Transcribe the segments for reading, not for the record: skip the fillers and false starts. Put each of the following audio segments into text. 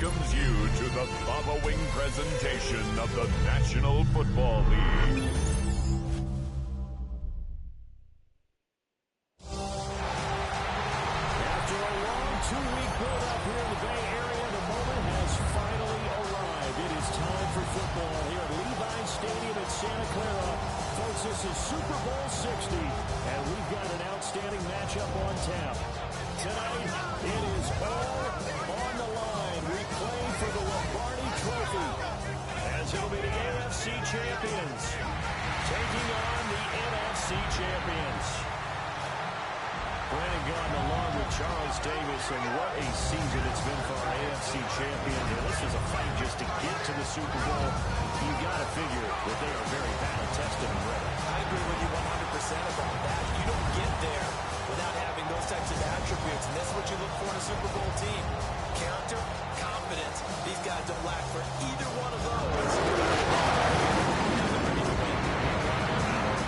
welcomes you to the following presentation of the National Football League. After a long two-week build-up here in the Bay Area, the moment has finally arrived. It is time for football here at Levi Stadium in Santa Clara. Folks, this is Super Bowl 60, and we've got an outstanding matchup on tap. Tonight, it is all on the line. We play for the Lombardi Trophy, as it'll be the AFC champions taking on the NFC champions. Brandon Gaudin along with Charles Davis, and what a season it's been for our AFC champions. And this is a fight just to get to the Super Bowl. You got to figure that they are very battle-tested and ready. I agree with you 100% about that. You don't get there without having those types of attributes, and that's what you look for in a Super Bowl team. Character, confidence. These guys don't lack for either one of those.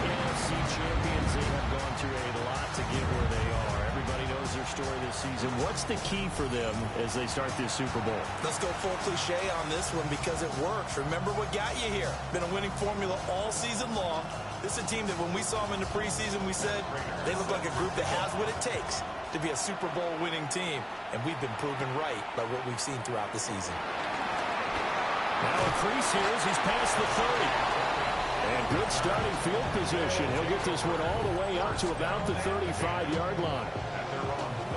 NFC champions, they have gone through a lot to get where they are. Everybody knows their story this season. What's the key for them as they start this Super Bowl? Let's go full cliche on this one because it works. Remember what got you here. Been a winning formula all season long. This is a team that when we saw them in the preseason, we said they look like a group that has what it takes to be a Super Bowl winning team. And we've been proven right by what we've seen throughout the season. Now a Priest here as he's past the 30. And good starting field position. He'll get this one all the way up to about the 35-yard line.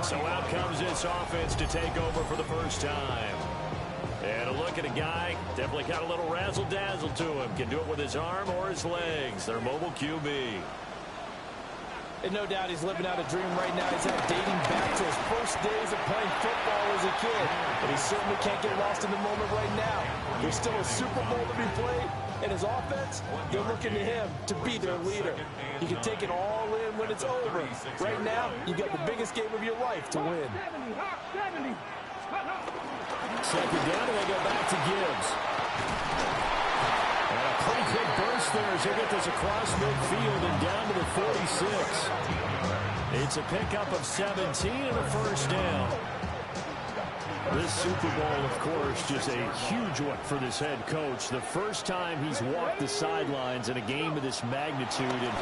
So out comes this offense to take over for the first time. And a look at a guy, definitely got a little razzle-dazzle to him. Can do it with his arm or his legs. Their mobile QB. And no doubt he's living out a dream right now. He's dating back to his first days of playing football as a kid. But he certainly can't get lost in the moment right now. There's still a Super Bowl to be played. And his offense, they're looking to him to be their leader. He can take it all in when it's over. Right now, you got the biggest game of your life to win. Second down, and they go back to Gibbs. And a pretty quick burst there as they get this across midfield and down to the 46. It's a pickup of 17 and a first down. This Super Bowl, of course, just a huge one for this head coach. The first time he's walked the sidelines in a game of this magnitude. And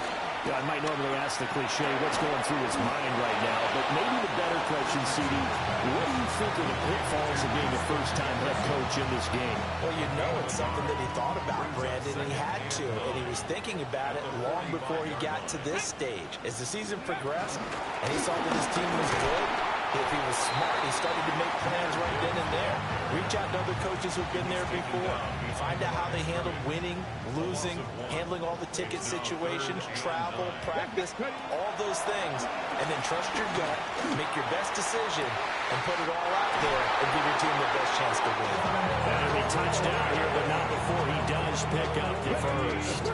I might normally ask the cliche, what's going through his mind right now? But maybe the better question, CD, what do you think of the pitfalls of being a first-time head coach in this game? Well, you know it's something that he thought about, Brandon, and he had to. And he was thinking about it long before he got to this stage. As the season progressed and he saw that his team was good, if he was smart, he started to make plans right then and there. Reach out to other coaches who've been there before. Find out how they handled winning, losing, handling all the ticket situations, travel, practice, all those things. And then trust your gut, make your best decision, and put it all out there and give your team the best chance to win. That'll be touchdown here, but not before he does pick up the first.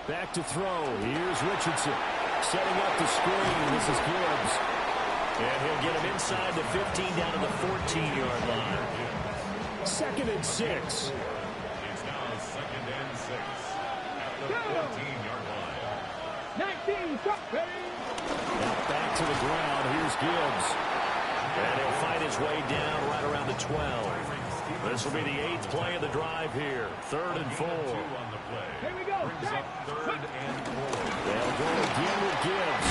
Back to throw. Here's Richardson. Setting up the screen. This is Gibbs. And he'll get him inside the 15 down to the 14-yard line. 2nd and 6. It's now 2nd and 6 at the 14-yard line. 19, now back to the ground. Here's Gibbs. And he'll fight his way down right around the 12. This will be the 8th play of the drive here. 3rd and 4. Here we go. Brings up 3rd and 4. They'll go again with Gibbs.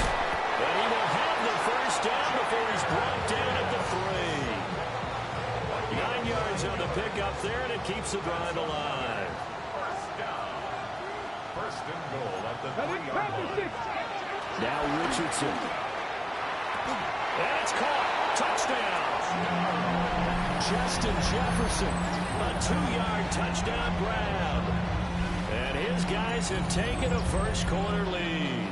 And he will have the first down before he's brought down at the 3. 9 yards on the pickup there, and it keeps the drive alive. First and goal at the 3-yard line. Now Richardson. And it's caught. Touchdown. Justin Jefferson. A 2-yard touchdown grab. And his guys have taken a first-quarter lead.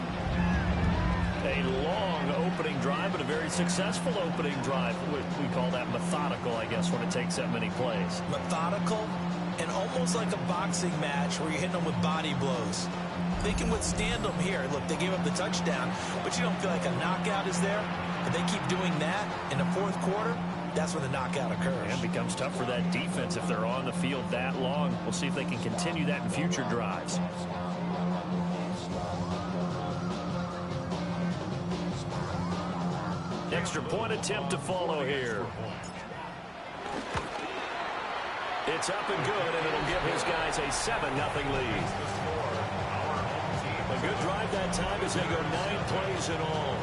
A long opening drive, but a very successful opening drive. We call that methodical, I guess, when it takes that many plays. Methodical and almost like a boxing match where you're hitting them with body blows. They can withstand them here. Look, they gave up the touchdown, but you don't feel like a knockout is there. If they keep doing that in the 4th quarter, that's when the knockout occurs. And it becomes tough for that defense if they're on the field that long. We'll see if they can continue that in future drives. extra point attempt to follow here. It's up and good, and it'll give his guys a 7-0 lead. A good drive that time as they go 9 plays in all.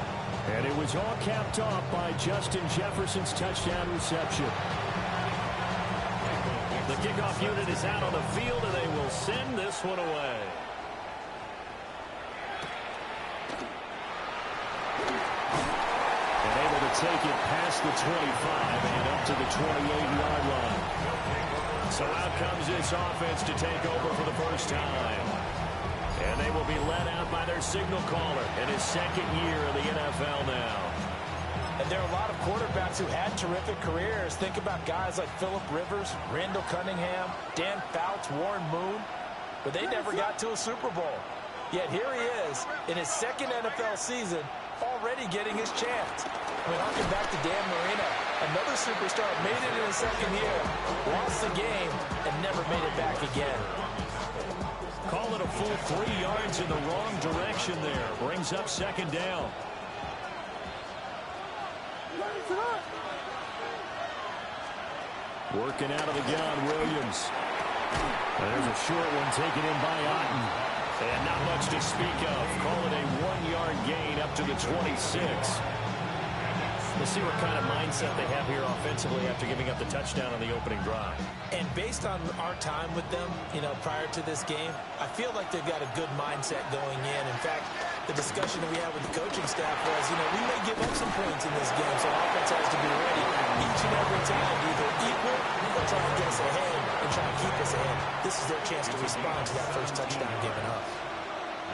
And it was all capped off by Justin Jefferson's touchdown reception. The kickoff unit is out on the field, and they will send this one away. And able to take it past the 25 and up to the 28-yard line. So out comes this offense to take over for the first time. And they will be led out by their signal caller in his second year in the NFL now. And there are a lot of quarterbacks who had terrific careers. Think about guys like Phillip Rivers, Randall Cunningham, Dan Fouts, Warren Moon. But they never got to a Super Bowl. Yet here he is in his second NFL season, already getting his chance. I mean, harken back to Dan Marino. Another superstar made it in his second year, lost the game, and never made it back again. Call it a full 3 yards in the wrong direction there. Brings up second down. Working out of the gun, Williams. There's a short one taken in by Otten. And not much to speak of. Call it a 1-yard gain up to the 26. Let's see what kind of mindset they have here offensively after giving up the touchdown on the opening drive. And based on our time with them, prior to this game, I feel like they've got a good mindset going in. In fact, the discussion that we had with the coaching staff was, we may give up some points in this game, so offense has to be ready each and every time, either equal or try to get us ahead and try to keep us ahead. This is their chance to respond to that first touchdown given up.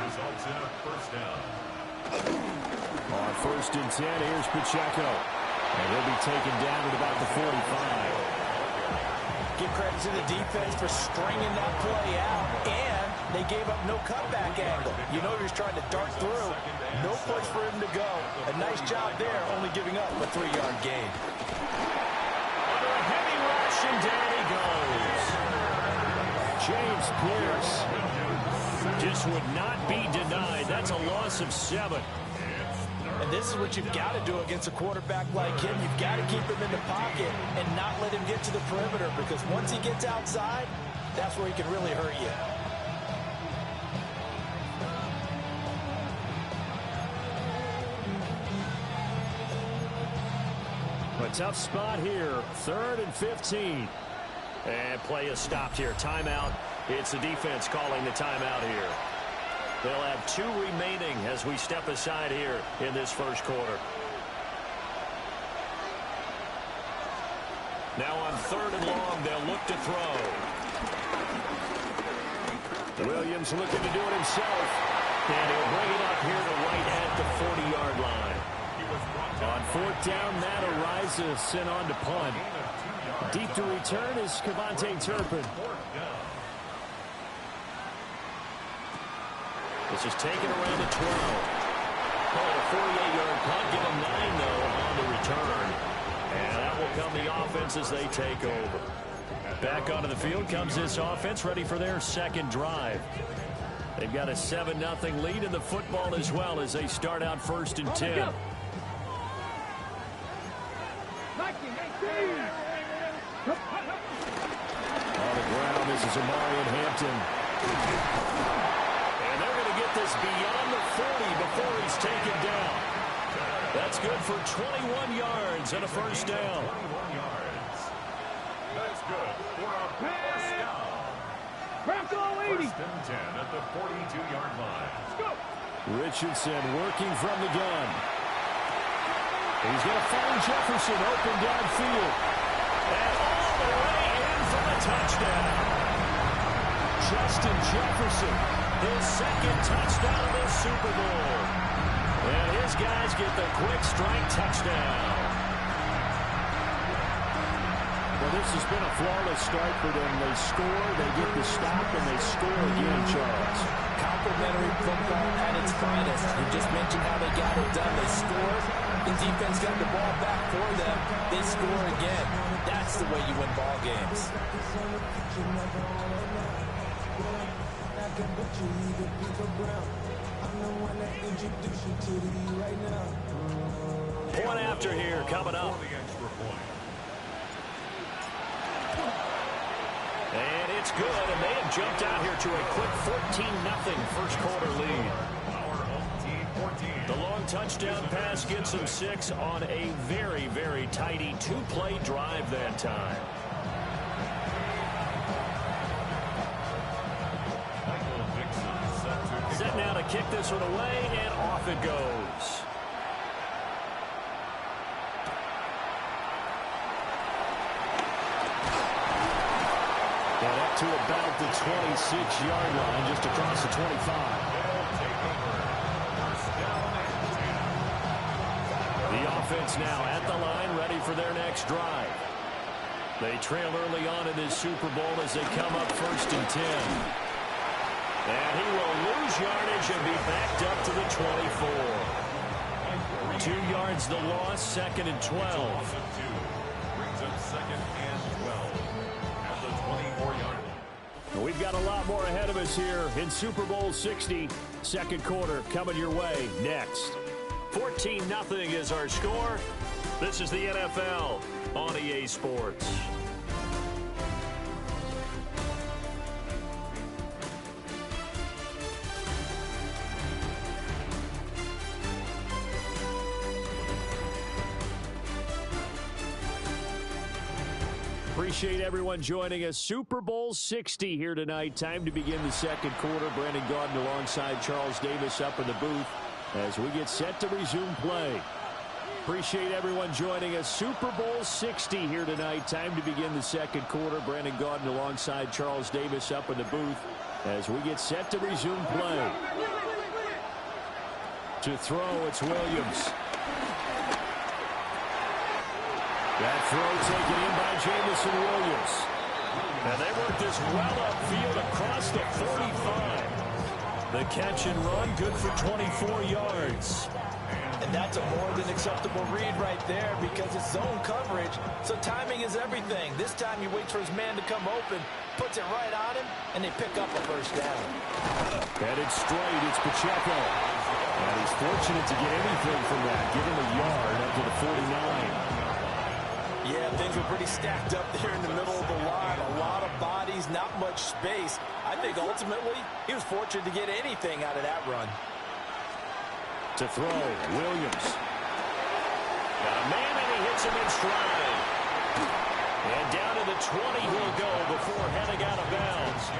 Results in a first down. On 1st and 10, here's Pacheco. And he'll be taken down at about the 45. Give credit to the defense for stringing that play out, and they gave up no cutback angle. He was trying to dart through. No place for him to go. A nice job there, only giving up a 3-yard gain. Under a heavy rush, and down he goes. James Pierce just would not be denied. That's a loss of 7. And this is what you've got to do against a quarterback like him. You've got to keep him in the pocket and not let him get to the perimeter, because once he gets outside, that's where he can really hurt you. A tough spot here. 3rd and 15. And play is stopped here. Timeout. It's the defense calling the timeout here. They'll have 2 remaining as we step aside here in this first quarter. Now on 3rd and long, they'll look to throw. Williams looking to do it himself. And he'll bring it up here to right at the 40-yard line. On 4th down, Matt Araiza sent on to punt. Deep to return is Kevontae Turpin. This is taken around the 12. Call it a 48-yard punt. Give him 9, though, on the return. And that will come the offense as they take over. Back onto the field comes this offense, ready for their second drive. They've got a 7-0 lead in the football as well as they start out 1st and 10. On the ground, this is Omarion Hampton. And they're going to get this beyond the 40 before he's taken down. That's good for 21 yards and a first down. 21 yards. That's good for a first down. 1st and 10 at the 42-yard line. Let's go. Richardson working from the gun. He's going to find Jefferson open downfield. And all the way in for the touchdown. Justin Jefferson, his second touchdown of the Super Bowl. And his guys get the quick strike touchdown. Well, this has been a flawless start for them. They score, they get the stop, and they score again, Charles. Complimentary football at its finest. You just mentioned how they got it done. They scored. The defense got the ball back for them. They score again. That's the way you win ball games. point after here coming up. And it's good, and they have jumped out here to a quick 14-0 first quarter lead. The long touchdown pass gets them 6 on a very, very tidy 2-play drive that time. Set now to kick this one away, and off it goes. And up to about the 26-yard line, just across the 25. The offense now at the line, ready for their next drive. They trail early on in this Super Bowl as they come up 1st and 10. And he will lose yardage and be backed up to the 24. 2 yards the loss, 2nd and 12. Brings up 2nd and 12 at the 24-yard line. We've got a lot more ahead of us here in Super Bowl 60. Second quarter coming your way next. 14-0 is our score. This is the NFL on EA Sports. Appreciate everyone joining us. Super Bowl 60 here tonight. Time to begin the second quarter. Brandon Gaudin alongside Charles Davis up in the booth as we get set to resume play. Appreciate everyone joining us. Super Bowl 60 here tonight. Time to begin the second quarter. Brandon Gaudin alongside Charles Davis up in the booth as we get set to resume play. To throw, it's Williams. That throw taken in by Jameson Williams. And they work this well upfield across the 45. The catch and run, good for 24 yards. And that's a more than acceptable read right there because it's zone coverage, so timing is everything. This time he waits for his man to come open, puts it right on him, and they pick up a first down. Headed straight, it's Pacheco. And he's fortunate to get anything from that, give him a yard up to the 49. Yeah, things were pretty stacked up there in the middle of the line. A lot of bodies, not much space. I think ultimately he was fortunate to get anything out of that run. To throw, Williams. Got a man and he hits him in stride. And down to the 20 he'll go before heading out of bounds.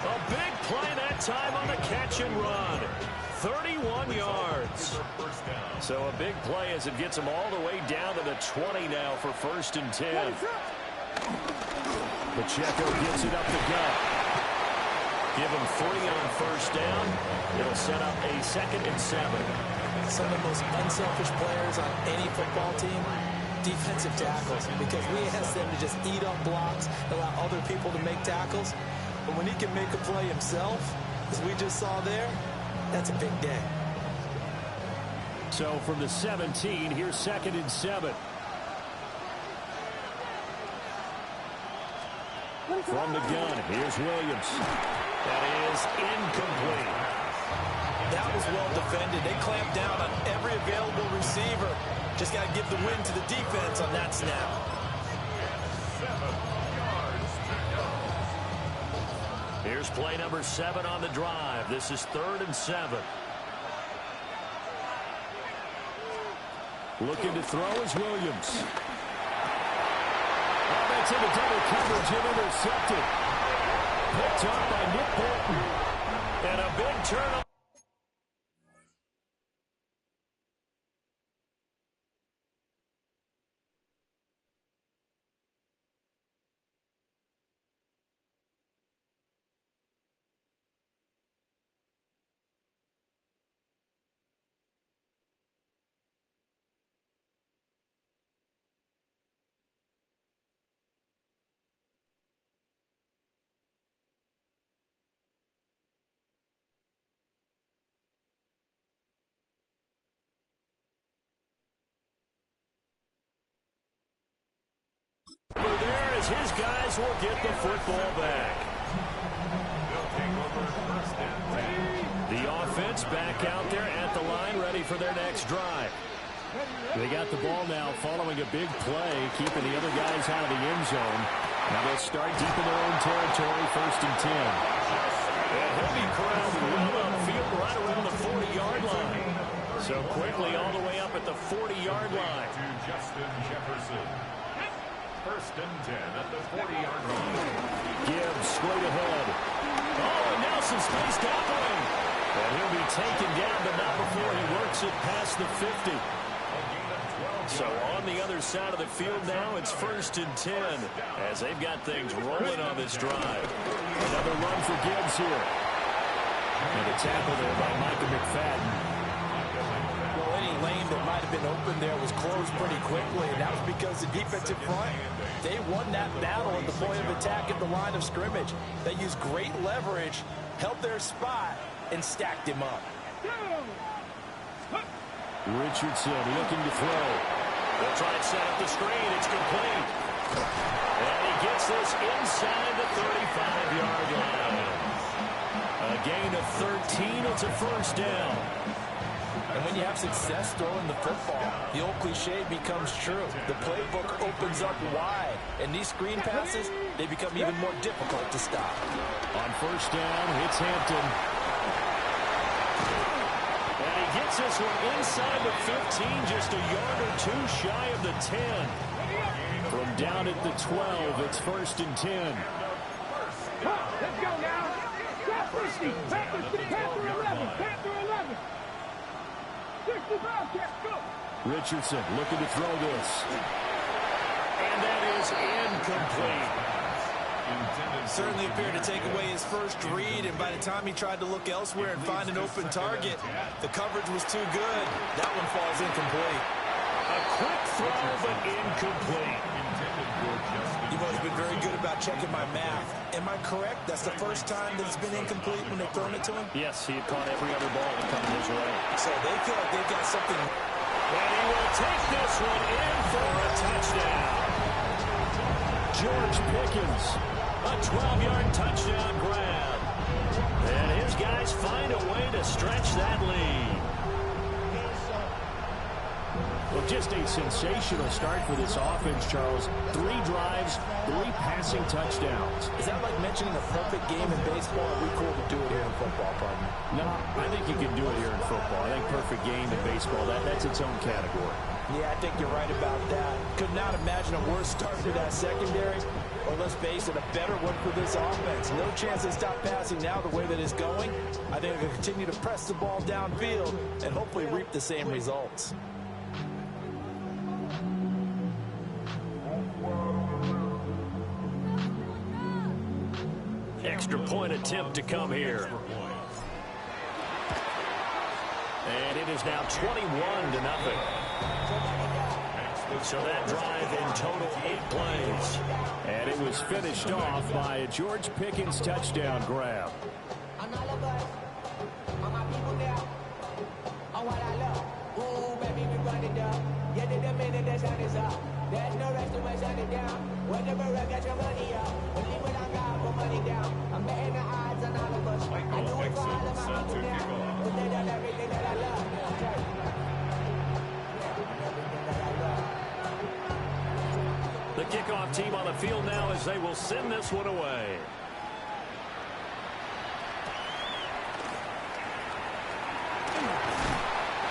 A big play that time on the catch and run. 31 yards. So a big play as it gets him all the way down to the 20 now for 1st and 10. Pacheco gets it up the gut. Give him 3 on 1st down. It'll set up a 2nd and 7. Some of the most unselfish players on any football team, defensive tackles, because we ask them to just eat up blocks, allow other people to make tackles. But when he can make a play himself, as we just saw there, that's a big day. So from the 17, here's 2nd and 7. From the gun, here's Williams. That is incomplete. That was well defended. They clamped down on every available receiver. Just got to give the win to the defense on that snap. 7 yards to go. Here's play number 7 on the drive. This is 3rd and 7. Looking to throw is Williams. That's into double coverage and intercepted. Picked up by Nick Bolton. And a big turnover. Over there as his guys will get the football back. The offense back out there at the line, ready for their next drive. They got the ball now following a big play, keeping the other guys out of the end zone. Now they'll start deep in their own territory, 1st and 10. A heavy crowd well upfield right around the 40-yard line. So quickly all the way up at the 40-yard line. To Justin Jefferson. 1st and 10 at the 40-yard line. Gibbs straight ahead. Oh, and Nelson's spaced out for him. And he'll be taken down, but not before he works it past the 50. So on the other side of the field now, it's 1st and 10 as they've got things rolling on this drive. Another run for Gibbs here. And a tackle there by Micah McFadden. Well, any lane that might have been open there was closed pretty quickly, and that was because the defensive front, they won that battle at the point of attack at the line of scrimmage. They used great leverage, held their spot, and stacked him up. Richardson looking to throw. They'll try and set up the screen. It's complete. And he gets this inside the 35-yard line. A gain of 13. It's a 1st down. And when you have success throwing the football, the old cliche becomes true. The playbook opens up wide. And these screen passes, they become even more difficult to stop. On 1st down, it's Hampton. And he gets this one inside the 15, just a yard or two shy of the 10. From down at the 12, it's 1st and 10. Let's go now. Top 50. Panther 11. Panther 11. 65 catch. Go. Richardson looking to throw this. And that is incomplete. Certainly appeared to take away his first read, and by the time he tried to look elsewhere and find an open target, the coverage was too good. That one falls incomplete. A quick throw, but incomplete. You've always been very good about checking my math. Am I correct? That's the first time that it's been incomplete when they've thrown it to him? Yes, he had caught every other ball that comes his way. So they feel like they've got something. And he will take this one in for a touchdown. George Pickens, a 12-yard touchdown grab. And his guys find a way to stretch that lead. Well, just a sensational start for this offense, Charles. 3 drives, 3 passing touchdowns. Is that like mentioning a perfect game in baseball? Are we cool to do it here in football, partner? No, I think you can do it here in football. I think perfect game in baseball, that's its own category. Yeah, I think you're right about that. Could not imagine a worse start for that secondary. Or let's face it, a better one for this offense. No chance they stop passing now the way that it's going. I think they'll continue to press the ball downfield and hopefully reap the same results. Extra point attempt to come here. And it is now 21-0. So that drive in total 8 plays. And it was finished off by a George Pickens touchdown grab. There's no rest to my shutting down. Whenever I get your money up, when people don't got put money down. I'm betting the odds on all of us. I do it for all of my people now. But they done everything that I love. The kickoff team on the field now as they will send this one away.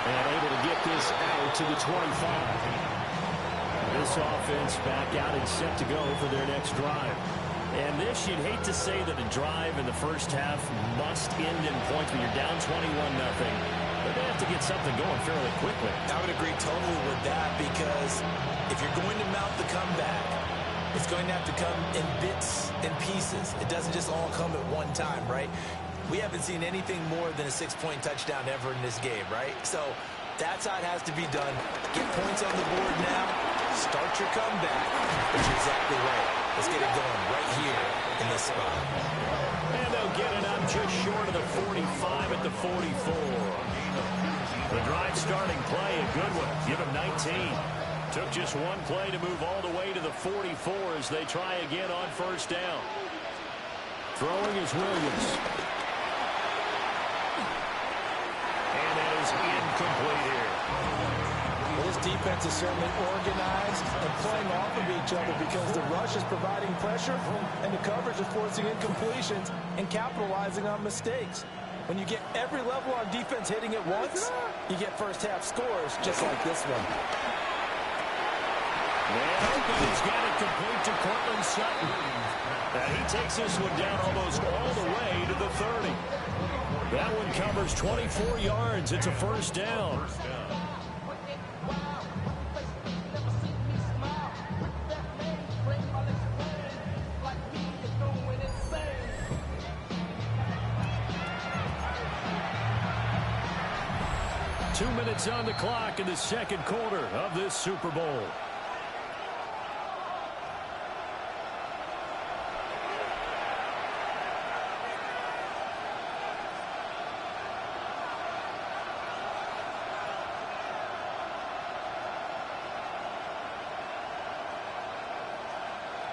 And able to get this out to the 25. This offense back out and set to go for their next drive. And this, you'd hate to say that a drive in the first half must end in points when you're down 21-0. But they have to get something going fairly quickly. I would agree totally with that, because if you're going to mount the comeback, it's going to have to come in bits and pieces. It doesn't just all come at one time, right? We haven't seen anything more than a 6-point touchdown ever in this game, right? So that's how it has to be done. Get points on the board now. Start your comeback. But you're exactly right. Let's get it going right here in this spot. And they'll get it up just short of the 45 at the 44. The drive starting play, a good one. Give him 19. Took just one play to move all the way to the 44 as they try again on first down. Throwing is Williams. And that is incomplete here. Well, this defense is certainly organized and playing off of each other because the rush is providing pressure and the coverage is forcing incompletions and capitalizing on mistakes. When you get every level on defense hitting at once, you get first half scores just like this one. And he's got it complete to Courtland Sutton. And he takes this one down almost all the way to the 30. That one covers 24 yards. It's a first down. Two minutes on the clock in the second quarter of this Super Bowl.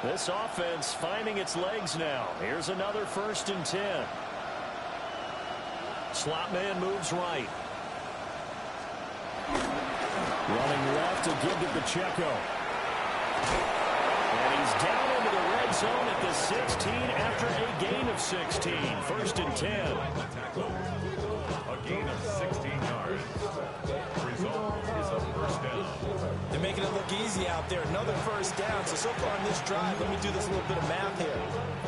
This offense finding its legs now. Here's another 1st and 10. Slot man moves right. Running left to give to Pacheco. And he's down into the red zone at the 16 after a gain of 16. 1st and 10. A gain of 16 yards. The result is a first down. They're making it look easy out there. Another first down. So far on this drive, let me do this little bit of math here.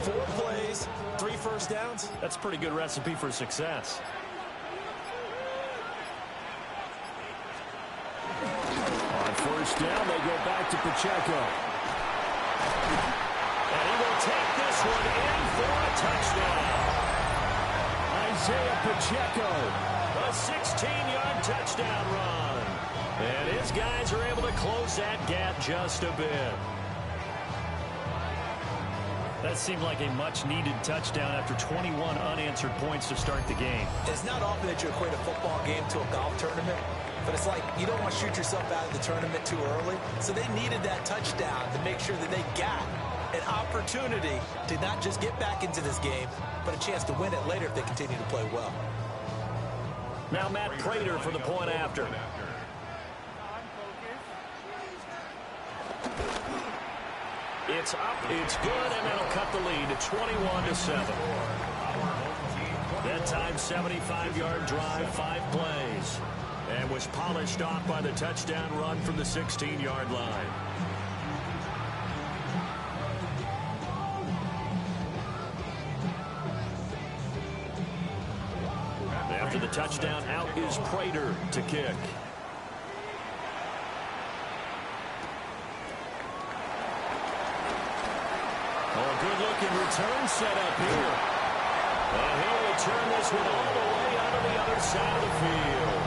4 plays, 3 first downs. That's a pretty good recipe for success. On first down, they go back to Pacheco. And he will take this one in for a touchdown. Isaiah Pacheco, a 16-yard touchdown run. And his guys are able to close that gap just a bit. That seemed like a much-needed touchdown after 21 unanswered points to start the game. It's not often that you equate a football game to a golf tournament, but it's like you don't want to shoot yourself out of the tournament too early. So they needed that touchdown to make sure that they got an opportunity to not just get back into this game, but a chance to win it later if they continue to play well. Now Matt Prater for the point after. It's up, it's good, and that'll cut the lead to 21-7. That time, 75-yard drive, 5 plays. And was polished off by the touchdown run from the 16-yard line. After the touchdown, out is Prater to kick. Good-looking return set up here. And he'll return this one all the way out on the other side of the field.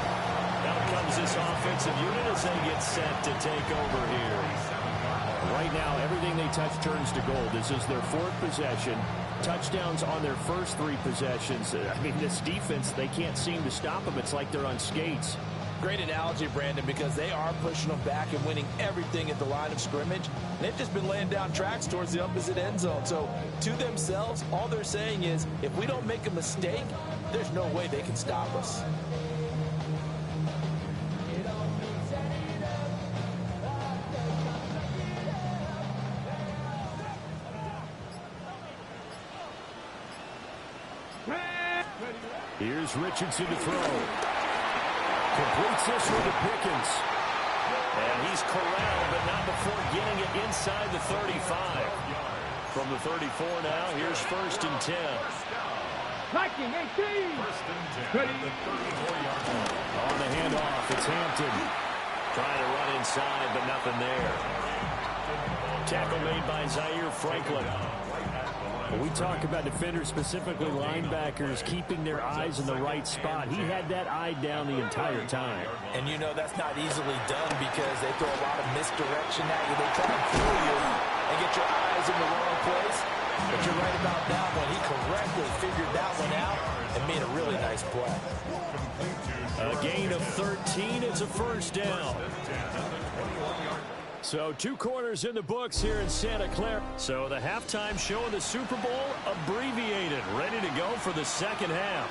Out comes this offensive unit as they get set to take over here. Right now, everything they touch turns to gold. This is their 4th possession. Touchdowns on their first 3 possessions. I mean, this defense, they can't seem to stop them. It's like they're on skates. Great analogy, Brandon, because they are pushing them back and winning everything at the line of scrimmage. They've just been laying down tracks towards the opposite end zone. So to themselves, all they're saying is, if we don't make a mistake, there's no way they can stop us. Here's Richardson to throw. Completes this one to Pickens. And he's corralled, but not before getting it inside the 35. From the 34 now, here's 1st and 10. Liking 18. 1st and 10 at the 34-yard line. On the handoff, it's Hampton. Trying to run inside, but nothing there. Tackle made by Zaire Franklin. We talk about defenders, specifically linebackers, keeping their eyes in the right spot. He had that eye down the entire time. And you know that's not easily done because they throw a lot of misdirection at you. They try to fool you and get your eyes in the wrong place. But you're right about that one. He correctly figured that one out and made a really nice play. A gain of 13. It's a first down. So 2 quarters in the books here in Santa Clara. So the halftime show of the Super Bowl abbreviated, ready to go for the second half.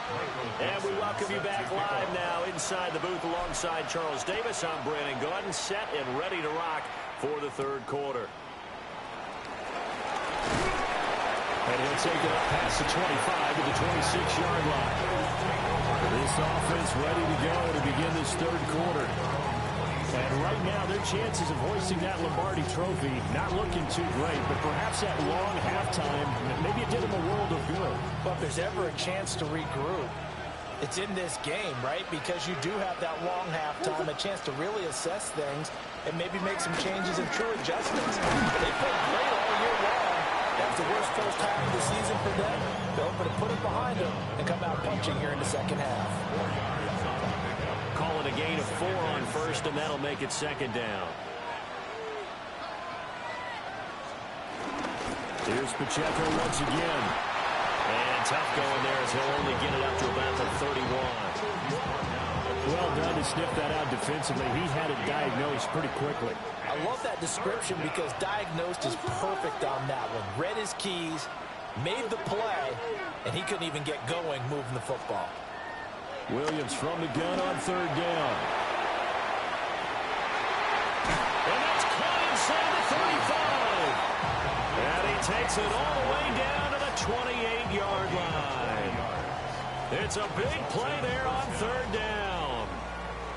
And we welcome you back live now inside the booth alongside Charles Davis. I'm Brandon Gaudin, set and ready to rock for the third quarter. And he'll take it up past the 25 to the 26-yard line. This offense ready to go to begin this third quarter. And right now, their chances of hoisting that Lombardi trophy not looking too great, but perhaps that long halftime, maybe it did them a world of good. But if there's ever a chance to regroup, it's in this game, right? Because you do have that long halftime, a chance to really assess things and maybe make some changes and true adjustments. They played great all year long. That was the worst first half of the season for them. They're hoping to put it behind them and come out punching here in the second half. Call it a gain of 4 on first, and that'll make it second down. Here's Pacheco once again. And tough going there as he'll only get it up to about the 31. Well done to sniff that out defensively. He had it diagnosed pretty quickly. I love that description because diagnosed is perfect on that one. Read his keys, made the play, and he couldn't even get going moving the football. Williams from the gun on third down. And that's caught inside the 35. And he takes it all the way down to the 28-yard line. It's a big play there on third down.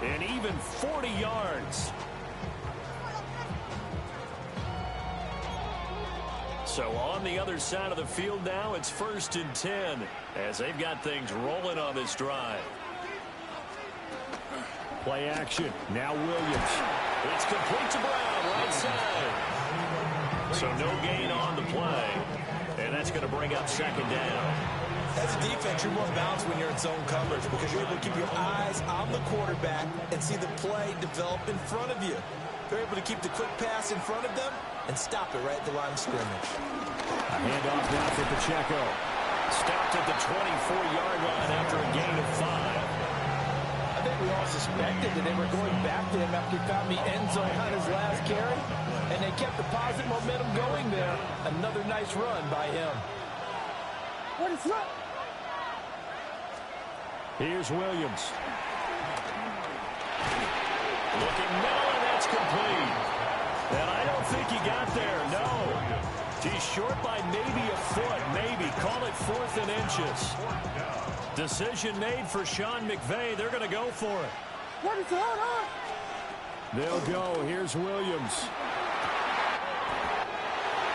And even 40 yards. So on the other side of the field now, it's 1st and 10 as they've got things rolling on this drive. Play action. Now Williams. It's complete to Brown, right side. So no gain on the play. And that's going to bring up second down. As a defense, you're more balanced when you're in zone coverage because you're able to keep your eyes on the quarterback and see the play develop in front of you. They're able to keep the quick pass in front of them and stop it right at the line of scrimmage. A handoff now for Pacheco. Stopped at the 24-yard line after a gain of 5. I think we all suspected that they were going back to him after he found the end zone on his last carry, and they kept the positive momentum going there. Another nice run by him. What is up? Here's Williams. Looking middle, and that's complete. And I don't think he got there, no. He's short by maybe a foot, maybe. Call it 4th and inches. Decision made for Sean McVay. They're going to go for it. What is going on? They'll go. Here's Williams.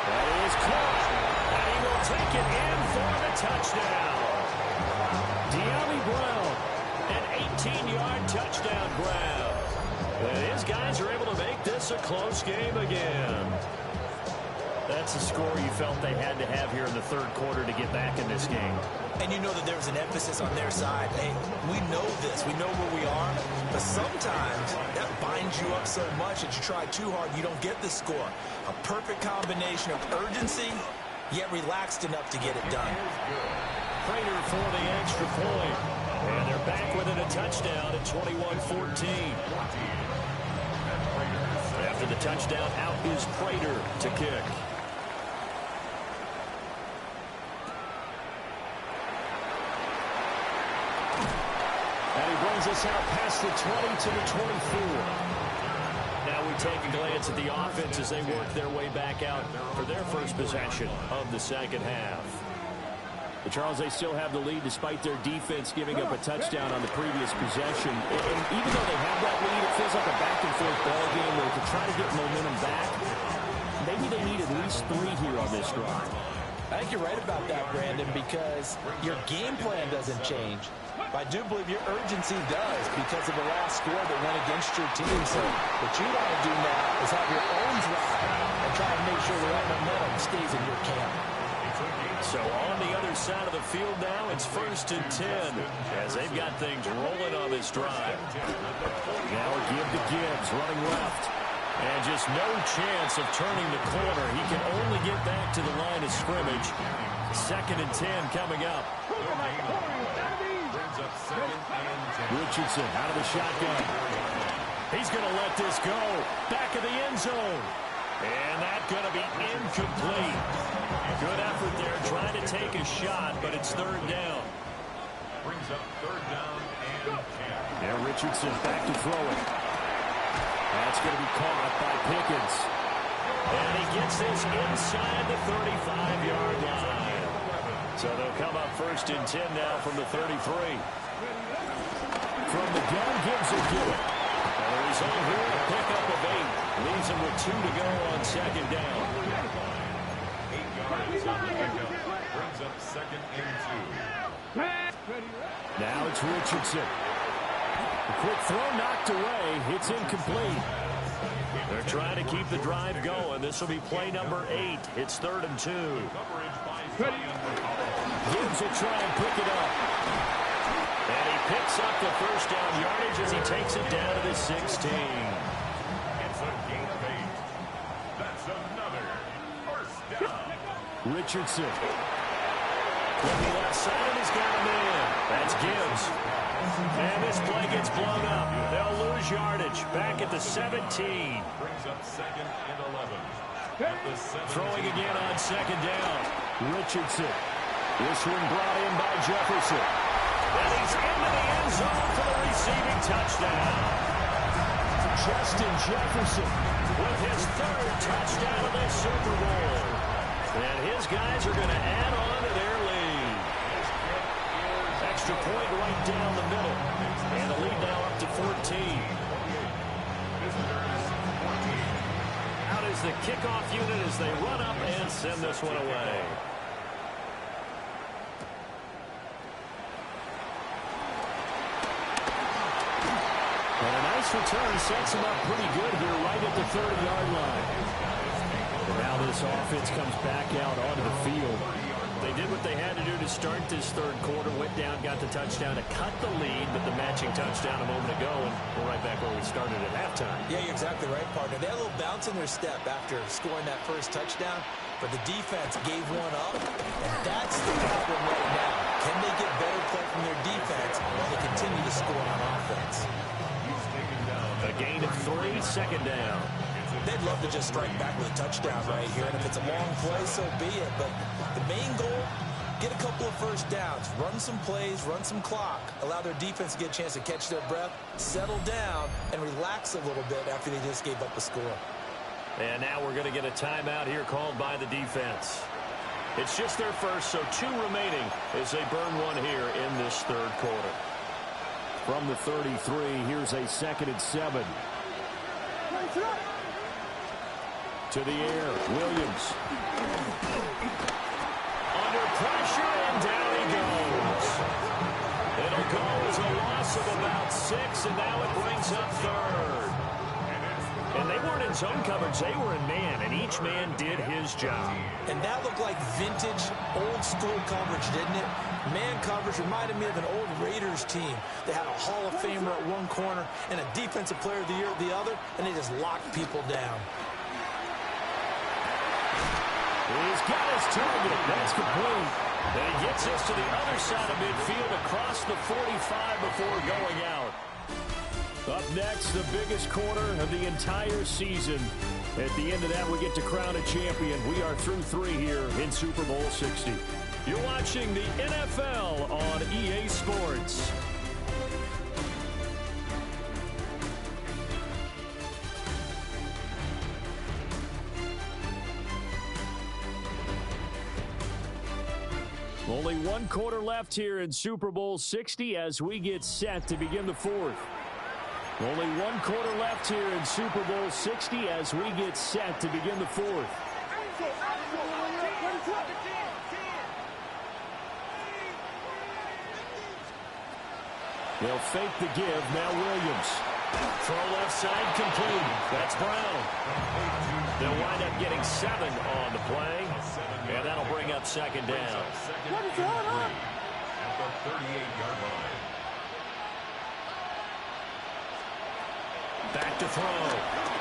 That is caught. And he will take it in for the touchdown. De'Ami Brown, an 18-yard touchdown grab. And his guys are able to make this a close game again. That's a score you felt they had to have here in the third quarter to get back in this game. And you know that there was an emphasis on their side. Hey, we know this. We know where we are. But sometimes that binds you up so much that you try too hard, you don't get the score. A perfect combination of urgency, yet relaxed enough to get it done. Prater for the extra point. And they're back within a touchdown at 21-14. After the touchdown, out is Prater to kick. And he brings us out past the 20 to the 24. Now we take a glance at the offense as they work their way back out for their first possession of the second half. The Charles, they still have the lead despite their defense giving up a touchdown on the previous possession. And even though they have that lead, it feels like a back-and-forth ball game where to try to get momentum back, maybe they need at least 3 here on this drive. I think you're right about that, Brandon, because your game plan doesn't change. But I do believe your urgency does because of the last score that went against your team. So what you want to do now is have your own drive and try to make sure that momentum stays in your camp. So on the other side of the field now, it's 1st and 10 as they've got things rolling on this drive. Now a give to Gibbs, running left. And just no chance of turning the corner. He can only get back to the line of scrimmage. 2nd and 10 coming up. Richardson out of the shotgun. He's going to let this go. Back of the end zone. And that's going to be incomplete. Good effort there trying to take a shot, but it's 3rd down. Brings up third down and 10. Now Richardson back to throw it. That's going to be caught by Pickens. And he gets this inside the 35-yard line. So they'll come up first and 10 now from the 33. From the gun, Gibbs will get it. And the result here, a pickup of 8. Leaves him with 2 to go on second down. 8 yards on the pickup. Brings up second and 2. Now it's Richardson. A quick throw knocked away. It's incomplete. They're trying to keep the drive going. This will be play number 8. It's 3rd and 2. Gibbs will try and pick it up. And he picks up the first down yardage as he takes it down to the 16. It's a gain of 8. That's another first down. Richardson. From the left side, and he's got him in. That's Gibbs. And this play gets blown up. They'll lose yardage. Back at the 17. Brings up second and 11. At the 17. Throwing again on second down. Richardson. This one brought in by Jefferson. And he's into the end zone for the receiving touchdown. Justin Jefferson with his 3rd touchdown of this Super Bowl. And his guys are going to add on to their lead. Extra point right down the middle. And the lead now up to 14. Out is the kickoff unit as they run up and send this one away. And a nice return sets him up pretty good here right at the 30-yard line. And now this offense comes back out onto the field. They did what they had to do to start this 3rd quarter, went down, got the touchdown to cut the lead, but the matching touchdown a moment ago, and we're right back where we started at halftime. Yeah, you're exactly right, partner. They had a little bounce in their step after scoring that first touchdown, but the defense gave one up, and that's the problem right now. Can they get better play from their defense while they continue to score on offense? A gain of 3, second down. They'd love to just strike back with a touchdown right here, and if it's a long play, so be it. But the main goal, get a couple of first downs, run some plays, run some clock, allow their defense to get a chance to catch their breath, settle down, and relax a little bit after they just gave up a score. And now we're going to get a timeout here called by the defense. It's just their first, so 2 remaining as they burn one here in this 3rd quarter. From the 33, here's a 2nd and 7. To the air, Williams. Under pressure, and down he goes. It'll go as a loss of about 6, and now it brings up 3rd. And they weren't in zone coverage, they were in man, and each man did his job. And that looked like vintage, old-school coverage, didn't it? Man coverage reminded me of an old Raiders team. They had a Hall of Famer at one corner and a Defensive Player of the Year at the other, and they just locked people down. He's got his target. That's complete. And he gets us to the other side of midfield across the 45 before going out. Up next, the biggest quarter of the entire season. At the end of that, we get to crown a champion. We are through 3 here in Super Bowl 60. You're watching the NFL on EA Sports. Only 1 quarter left here in Super Bowl 60 as we get set to begin the 4th. Only 1 quarter left here in Super Bowl 60 as we get set to begin the 4th. They'll fake the give. Now Williams. Throw left side complete. That's Brown. They'll wind up getting 7 on the play. And that'll bring up 2nd down. What is going on? At the 38-yard line. Back to throw.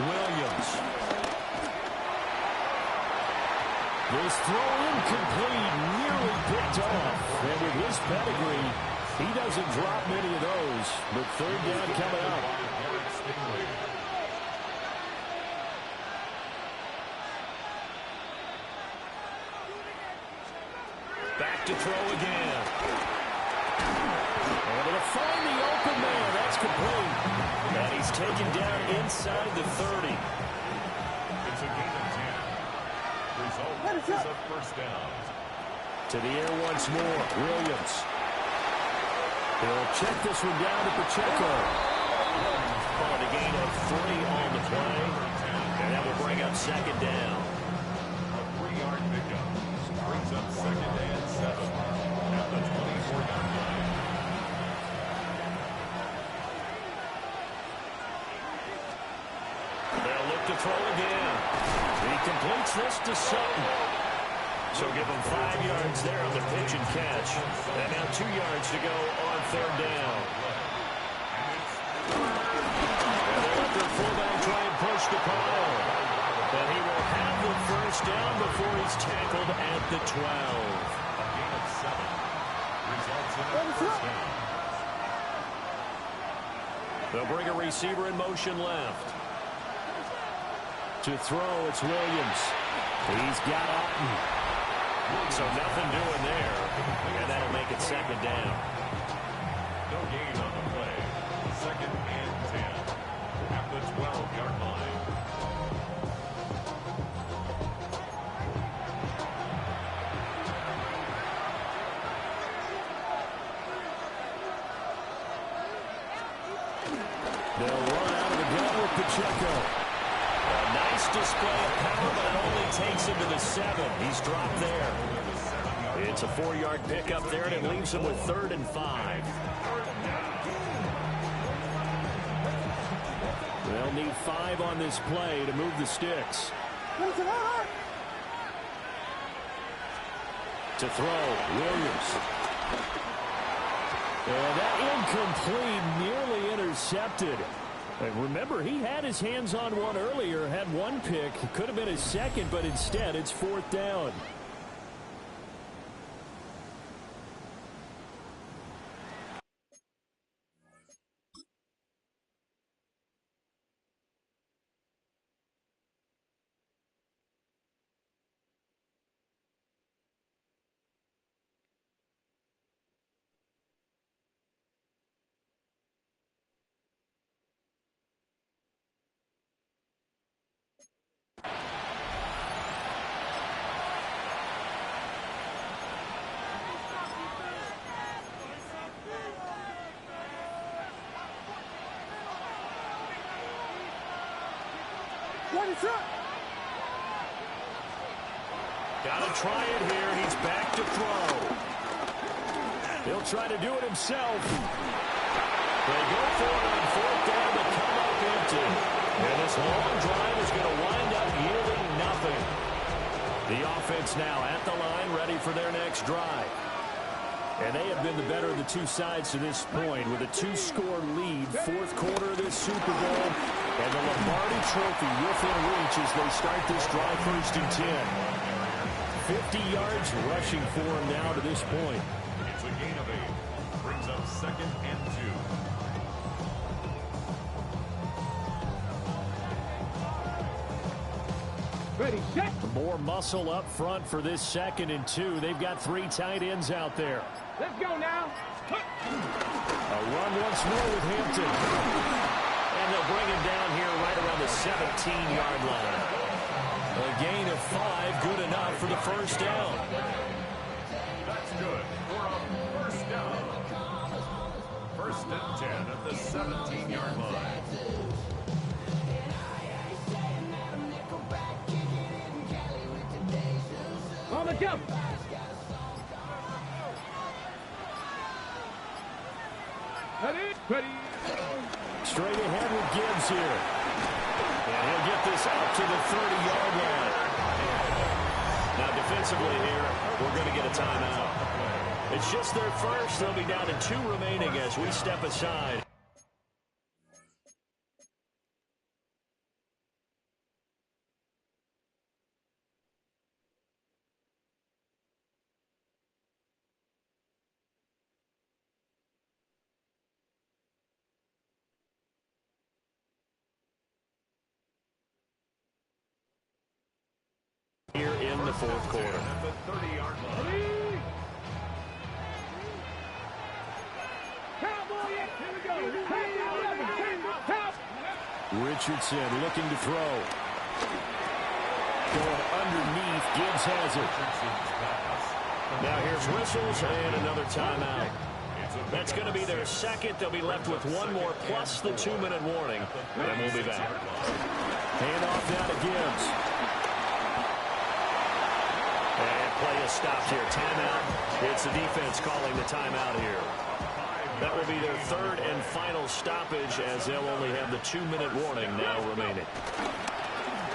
Williams. This throw incomplete, nearly picked off. And with his pedigree, he doesn't drop many of those. But 3rd down coming up. Back to throw again. complete. And he's taken down inside the 30. It's a gain of 10. Result is a first down. To the air once more. Williams. He'll check this one down to Pacheco. On a gain of 3 on the play. And that will bring up second down. A 3-yard pickup. Brings up second and 7 at the 24-yard line. They'll look to throw again. He completes this to Sutton. So give him 5 yards there on the pitch and catch. And now 2 yards to go on third down. And they let their fullback try and push the pile. And he will have the first down before he's tackled at the 12. A gain of 7. Results in a first down. They'll bring a receiver in motion left. To throw, it's Williams. He's got Otten. So nothing doing there. And that'll make it second down. No gain on the play. Second and 10 at the 12-yard line. They'll run out of the gun with Pacheco. A nice display of power, but it only takes him to the 7. He's dropped there. It's a 4-yard pickup there, and it leaves him with 3rd and 5. They'll need 5 on this play to move the sticks. To throw, Williams. And that incomplete, nearly intercepted. And remember, he had his hands on one earlier, had one pick. Could have been his second, but instead it's 4th down. Gotta try it here, and he's back to throw. He'll try to do it himself. They go for it on 4th down to come up empty. And this long drive is going to wind up yielding nothing. The offense now at the line, ready for their next drive. And they have been the better of the two sides to this point with a 2-score lead, 4th quarter of this Super Bowl, and the Lombardi Trophy within reach as they start this drive 1st and 10. 50 yards rushing for him now to this point. It's a gain of 8. Brings up 2nd and 2. Ready, set. More muscle up front for this 2nd and 2. They've got 3 tight ends out there. Let's go now. A run once more with Hampton. And they'll bring him down here right around the 17-yard line. A gain of 5, good enough for the first down. That's good for a first down. 1st and 10 at the 17-yard line. On the jump. Ready. Straight ahead with Gibbs here. And he'll get this out to the 30-yard line. Now defensively here, we're going to get a timeout. It's just their first. They'll be down to 2 remaining as we step aside. Here in the 4th quarter. At the 30-yard line. Cowboy, here we go. Richardson looking to throw. Going underneath. Gibbs has it. Now here's whistles and another timeout. That's going to be their second. They'll be left with one more plus the 2-minute warning. And we'll be back. Hand off now to Gibbs. And play is stopped here. Timeout. It's the defense calling the timeout here. That will be their third and final stoppage as they'll only have the 2-minute warning now remaining.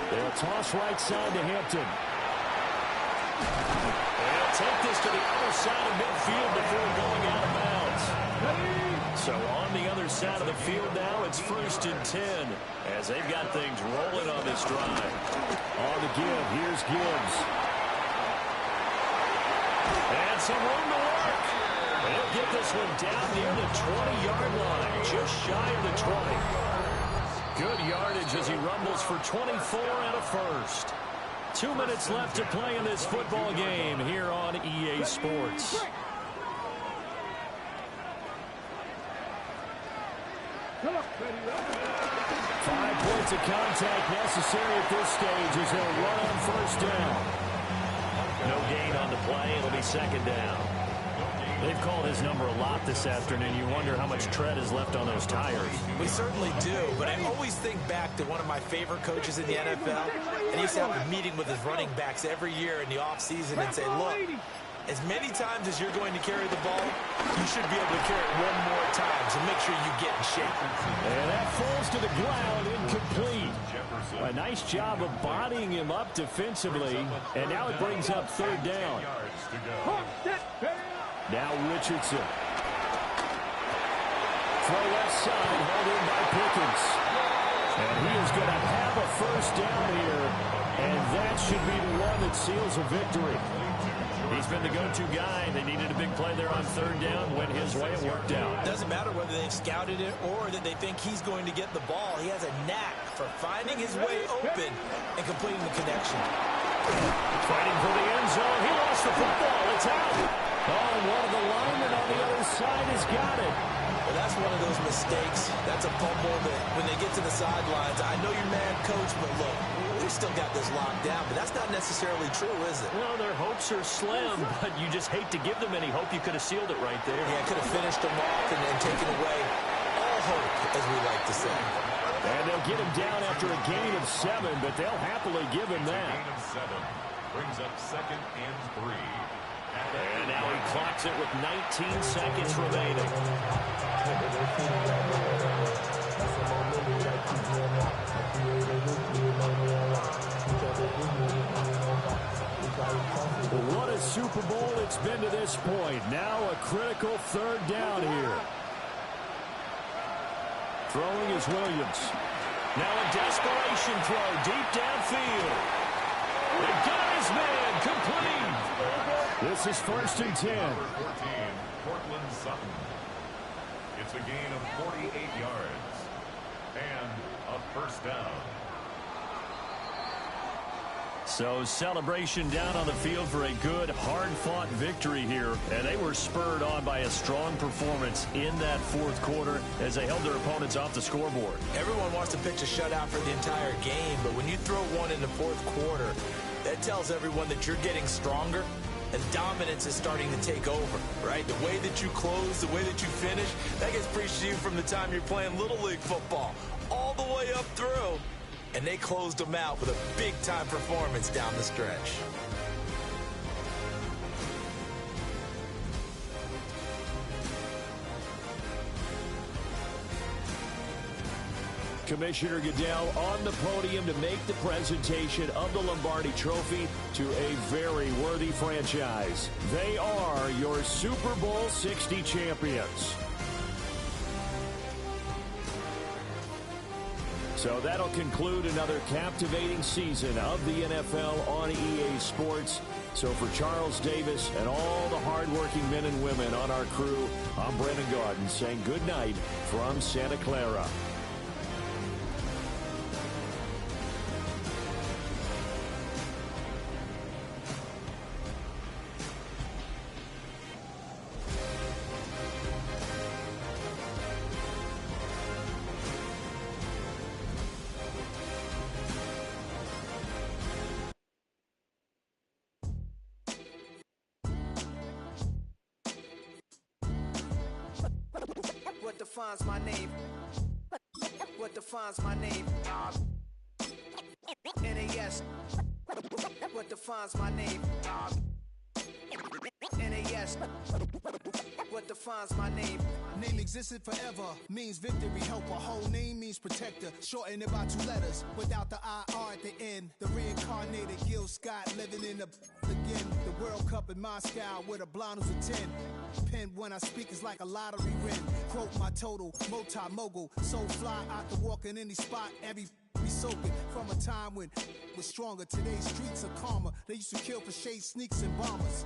They'll toss right side to Hampton. They'll take this to the other side of midfield before going out of bounds. So on the other side of the field now, it's 1st and 10 as they've got things rolling on this drive. On the give, here's Gibbs. And some room to work. They'll get this one down near the 20-yard line, just shy of the 20. Good yardage as he rumbles for 24 and a first. 2 minutes left to play in this football game here on EA Sports. Five points of contact necessary at this stage as they'll run on first down. No gain on the play. It'll be second down. They've called his number a lot this afternoon. You wonder how much tread is left on those tires. We certainly do, but I always think back to one of my favorite coaches in the NFL, and he used to have a meeting with his running backs every year in the offseason and say, look, as many times as you're going to carry the ball, you should be able to carry it one more time, so make sure you get in shape. And that falls to the ground, incomplete. A nice job of bodying him up defensively, and now it brings up third down. Now Richardson. Throw left side, held in by Pickens. And he is going to have a first down here, and that should be the one that seals a victory. He's been the go-to guy. They needed a big play there on third down. Went his way. It worked out. Doesn't matter whether they've scouted it or that they think he's going to get the ball. He has a knack for finding his way open and completing the connection. Fighting for the end zone. He lost the football. It's out. Oh, and one of the linemen on the other side has got it. Well, that's one of those mistakes. That's a fumble that when they get to the sidelines, I know you're mad, coach, but look, we still got this locked down, but that's not necessarily true, is it? Well, their hopes are slim, but you just hate to give them any hope. You could have sealed it right there. Yeah, could have finished them off and taken away all hope, as we like to say. And they'll get him down after a gain of 7, but they'll happily give him that. Gain of 7 brings up 2nd and 3. And now he clocks it with 19 seconds remaining. What a Super Bowl it's been to this point. Now a critical third down here. Throwing is Williams. Now a desperation throw deep downfield. They got his man complete. This is 1st and 10. 14, Cortland Sutton. It's a gain of 48 yards and a first down. So celebration down on the field for a good, hard-fought victory here. And they were spurred on by a strong performance in that fourth quarter as they held their opponents off the scoreboard. Everyone wants to pitch a shutout for the entire game, but when you throw one in the fourth quarter, that tells everyone that you're getting stronger and dominance is starting to take over, right? The way that you close, the way that you finish, that gets preached to you from the time you're playing Little League football all the way up through. And they closed them out with a big-time performance down the stretch. Commissioner Goodell on the podium to make the presentation of the Lombardi Trophy to a very worthy franchise. They are your Super Bowl 60 champions. So that'll conclude another captivating season of the NFL on EA Sports. So for Charles Davis and all the hardworking men and women on our crew, I'm Brandon Gaudin saying good night from Santa Clara. defines my name? What defines my name? NAS. What defines my name? NAS. What defines my name? Name existed forever, means victory, helper. Whole name means protector, shortened it by 2 letters, without the IR at the end. The reincarnated Gil Scott, living in the again. The World Cup in Moscow with a blonde who's a 10. Pen when I speak is like a lottery win. Quote my total, multi-mogul, so fly I can walk in any spot, every be soaking from a time when was stronger. Today's streets are calmer. They used to kill for shade sneaks and bombers.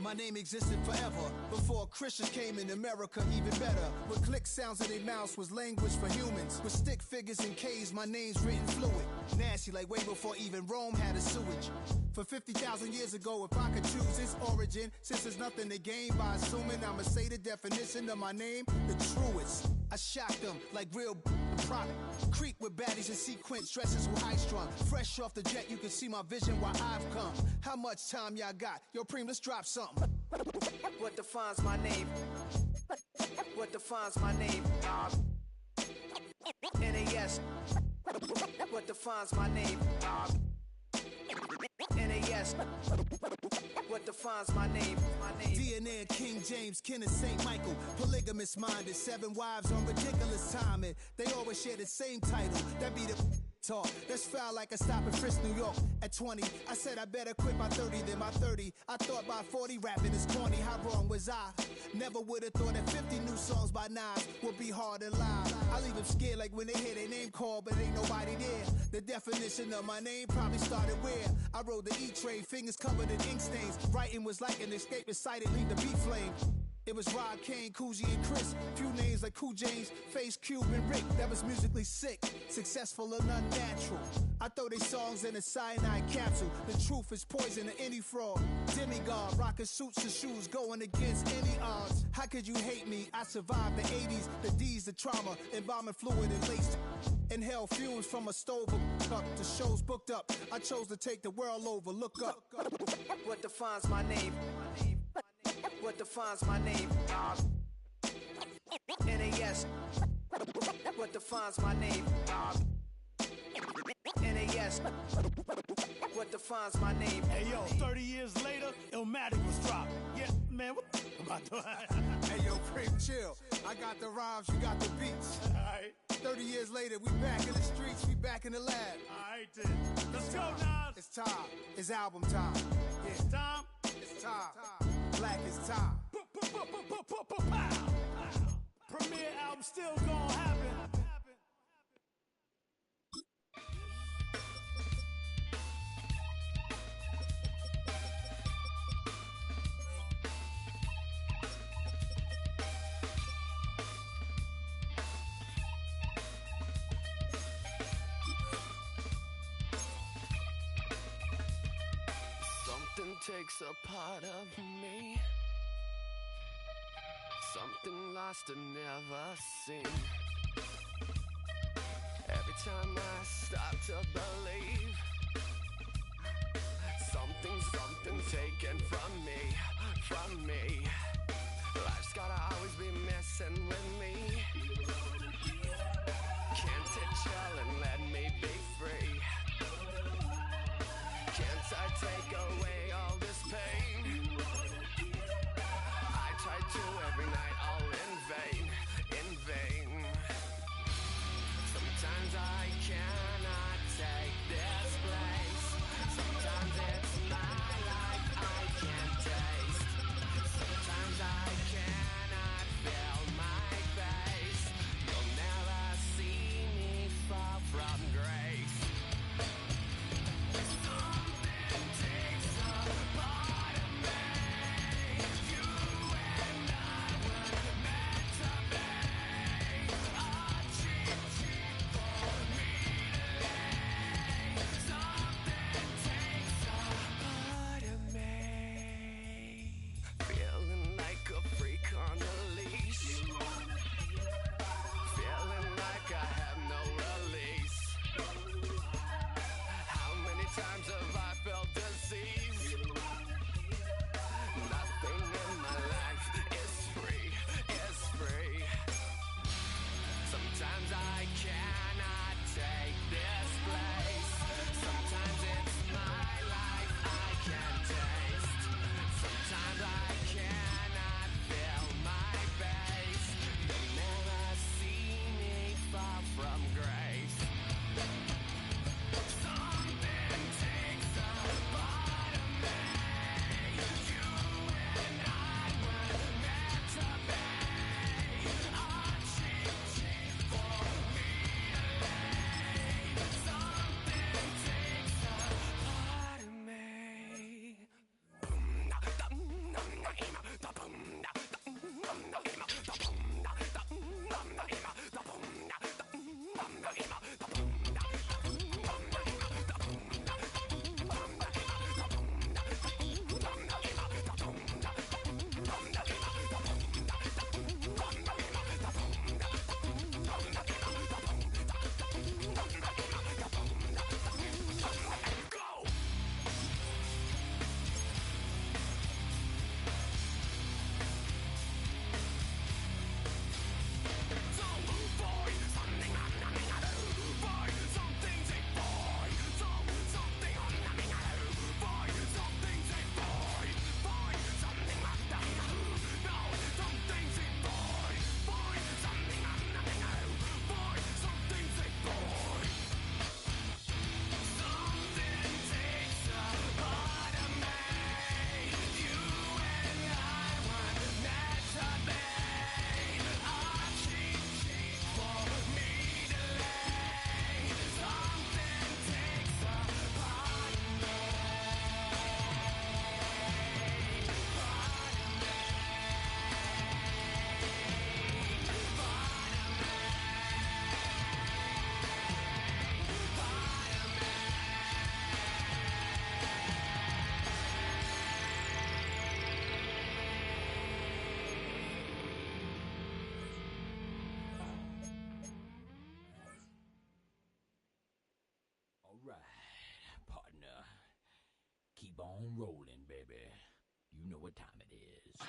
My name existed forever before Christians came in America, even better. With click sounds in their mouths was language for humans. With stick figures and K's, my name's written fluid. Nasty like way before even Rome had a sewage. For 50,000 years ago, if I could choose its origin, since there's nothing to gain by assuming, I'ma say the definition of my name, the truest. I shocked them like real product. Creep with baddies in sequence, dresses with high strung. Fresh off the jet, you can see my vision where I've come. How much time y'all got? Yo, Preem, let's drop something. What defines my name? What defines my name? NAS. What defines my name? NAS. What defines my name? DNA of King James, kin of St. Michael. Polygamous minded, 7 wives on ridiculous timing. They always share the same title. That be the talk. That's foul like a stop in Frisk, New York. At 20, I said I better quit by 30 than my 30. I thought by 40 rapping is corny. How wrong was I? Never would have thought that 50 new songs by Nas would be hard to live. I leave them scared like when they hear their name called, but ain't nobody there. The definition of my name probably started where I rode the E-train, fingers covered in ink stains. Writing was like an escape inside it, leave the beat flame. It was Rod, Kane, Coogee, and Chris. Few names like Cool James, Face, Cube, and Rick. That was musically sick, successful and unnatural. I throw they songs in a cyanide capsule. The truth is poison to any fraud. Demigod, rocking suits and shoes, going against any odds. How could you hate me? I survived the 80s, the D's, the trauma, embalming fluid and laced. Inhale fumes from a stove cup. The show's booked up. I chose to take the world over. Look up. What defines my name? What defines my name? NAS. What defines my name? NAS. What defines my name? Hey yo, 30 years later, Illmatic was dropped. Yeah, man, what the about to Hey yo, Preem, chill. I got the rhymes, you got the beats. Alright. 30 years later, we back in the streets, we back in the lab. Alright then. Let's go, Nas. It's time. It's album time. Yeah. It's time. It's time. Black is time. Premiere album still gonna happen. Something takes a part of me. Something lost and never seen. Every time I stop to believe, something taken from me. Life's gotta always be messing with me. Can't it chill and let me be free? Can't I take away all this pain? I try to every night, all in vain. Sometimes I cannot take this place. Sometimes it's my life I can't taste. Sometimes I cannot feel my keep on rolling, baby. You know what time it is.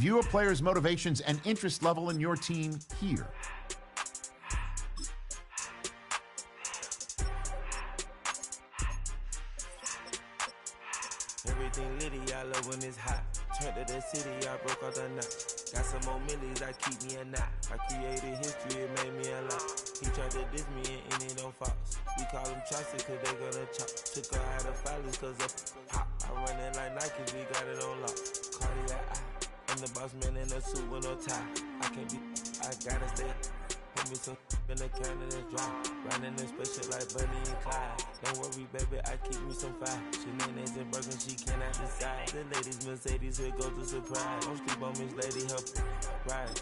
View a player's motivations and interest level in your team here. Everything litty, I love when it's hot. Turned to the city, I broke out the knot. Got some more millies, I keep me a knot. I created history, it made me a lot. He tried to diss me and it on Fox. We call them chopsticks cause they gonna chop. Took her out of filers cause of pop. I run it like Nike, we got it on lock. Cardiac eye. I'm the boss man in a suit with no tie. I can't be, I gotta stay. Put me some in the can of this dry. Riding this spaceship like Bunny and Clyde. Don't worry, baby, I keep me some fire. Shenanigans and broken, she cannot decide. The ladies, Mercedes, here goes the surprise. Don't sleep on Miss Lady, help ride.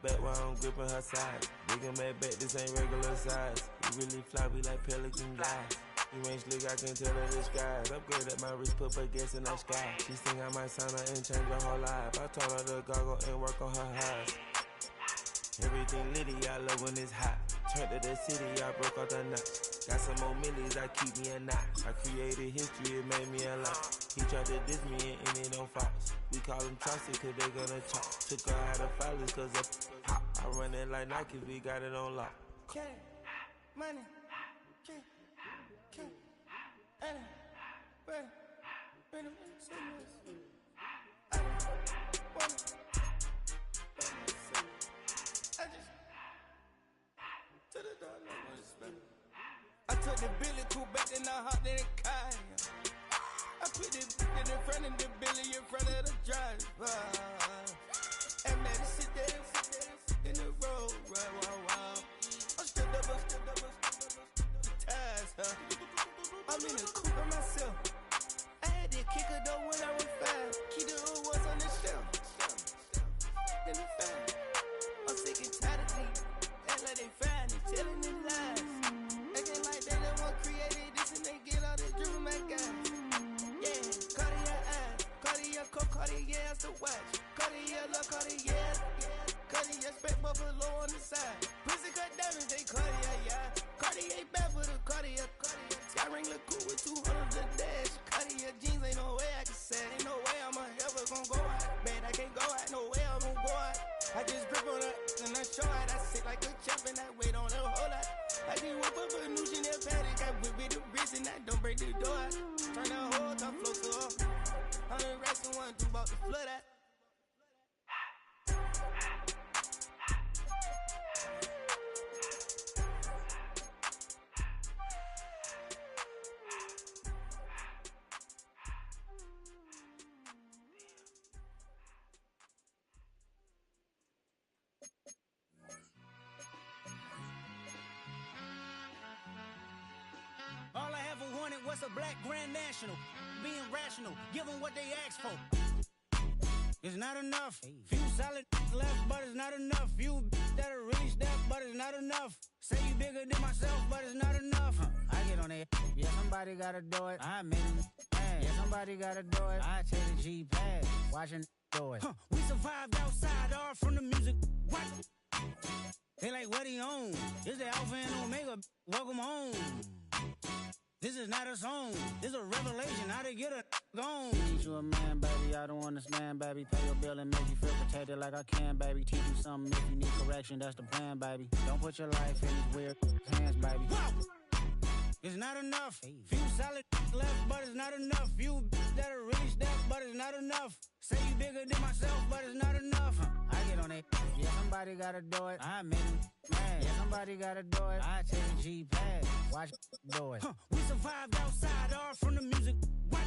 Bet while I'm gripping her side. Big and mad bet, this ain't regular size. You really fly, we like Pelican guys. You ain't slick, I can tell her disguise. Upgrade at my wrist, put her gas in the sky. She think I might sign her and change her whole life. I told her to goggle and work on her eyes. Everything litty, I love when it's hot. Turned to the city, I broke out the knot. Got some more millies, I keep me a knot. I created history, it made me a lot. He tried to diss me and it on Fox. We call them chopsticks cause they gonna chop. Took her out of filers cause of pop. I I run it like Nike, we got it on lock. Cash, money, cash, money, money. I took the Billy Cool back and I hopped in the car. I put the in front of the Billy in front of the driver. And man, sit there in the road, wow. I'm still up, the ties, huh? I'm in the coupe by myself. I had to kick her though when I was 5. Keep the old was on the shelf. In the fan. I'm sick and tired of these. Act like they find it, telling them lies. Acting like they the one created this and they get all this dream, my guys. Yeah, Cartier eyes, Cartier coat, Cartier ass to watch. Cartier look, Cartier, Cartier spec buffalo on the side. Pussy cut diamonds, they Cartier, yeah. Cartier bad for the Cartier. I ring the cool with 200 a dash. Cartier jeans, ain't no way I can say. Ain't no way I'm ever gonna go out. Man, I can't go out, no way I'm gonna go out. I just grip on her and I show out. I sit like a champ and I wait on her whole lot. I just whip up a new Chanel paddock. I whip with the wrist and I don't break the door out. Turn the whole top flow to her. 100 racks and 1, 2 about to flood out. All I ever wanted was a black Grand National. Being rational, give them what they asked for. It's not enough. Few solid left, but it's not enough. Few that'll really step, but it's not enough. Say you bigger than myself, but it's not enough. I get on it. Yeah, somebody gotta do it. I made it. Yeah, somebody gotta do it. I take the G-Pad. Watching do it. We survived outside, all from the music. What? They like, what he on? This the Alpha and Omega. Welcome home. This is not a song. This is a revelation. How to get a gone. Teach you a man, baby. I don't understand, baby. Pay your bill and make you feel protected like I can, baby. Teach you something if you need correction. That's the plan, baby. Don't put your life in these weird hands, baby. Whoa! It's not enough. Few solid left, but it's not enough. Few that'll really step, but it's not enough. Say you bigger than myself, but it's not enough. I get on it. Yeah, somebody gotta do it. I made it. Yeah, somebody gotta do it. I take the G-Pad. Watch do it. We survived outside, all from the music. What?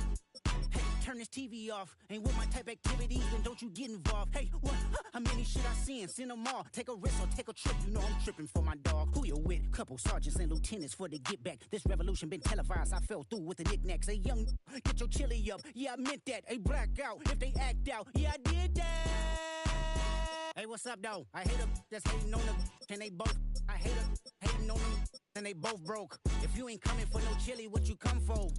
Hey, turn this TV off. Ain't with my type activities, then don't you get involved. Hey, what? How many shit I seen? Send them all. Take a risk or take a trip. You know I'm tripping for my dog. Who you with? Couple sergeants and lieutenants for the get back. This revolution been televised. I fell through with the knickknacks. Hey, young, get your chili up. Yeah, I meant that. Hey, black out if they act out. Yeah, I did that. Hey, what's up, though? I hate them that's hating on them, and they both. I hate them hating on them, and they both broke. If you ain't coming for no chili, what you come for?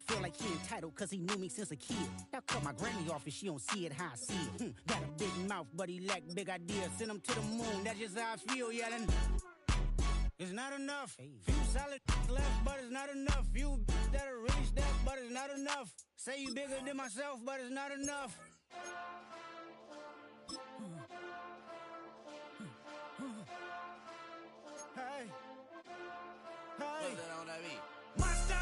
Feel like he entitled, cause he knew me since a kid. Now cut my granny off if she don't see it how I see it. Got a big mouth, but he lack big ideas. Send him to the moon, that's just how I feel, yeah, then. It's not enough. Few solid left, but it's not enough. Few that'll really step, but it's not enough. Say you bigger than myself, but it's not enough. Hey. Hey. Monster!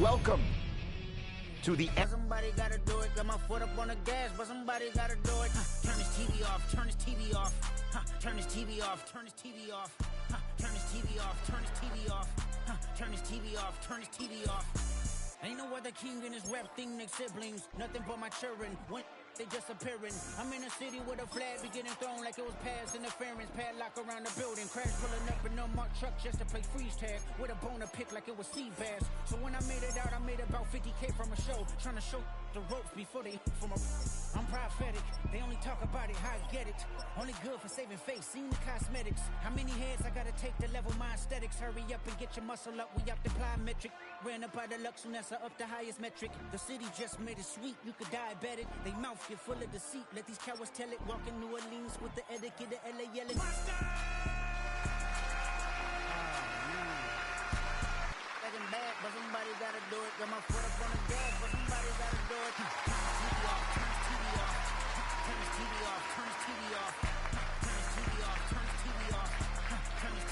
Welcome to the Somebody gotta do it. Got my foot up on the gas, but somebody gotta do it. Turn this TV off. Turn this TV off. Turn this TV off. Turn this TV off. Turn this TV off. Turn this TV off. Turn this TV off. Turn this TV off. Ain't no other king in this rap thing than siblings. Nothing but my children. When they disappearing. I'm in a city with a flag beginning thrown like it was past interference. Padlock around the building. Crash pulling up in a unmarked truck just to play freeze tag. With a bone to pick like it was sea bass. So when I made it out, I made about 50K from a show. Trying to show the ropes before they from a... I'm prophetic. They only talk about it, how I get it. Only good for saving face. Seen the cosmetics. How many heads I gotta take to level my aesthetics? Hurry up and get your muscle up. We up the plyometric. Ran up out of Lux Unessa up the highest metric. The city just made it sweet. You could diabetic. They mouth get full of deceit. Let these cowards tell it. Walk in New Orleans with the etiquette of LA yelling. Second bad, but somebody gotta do it. Got my foot up on the gas, but somebody gotta do it. Turn his TV off, turn his TV off. Turn his TV off, turn his TV off. Turn his TV off, turn his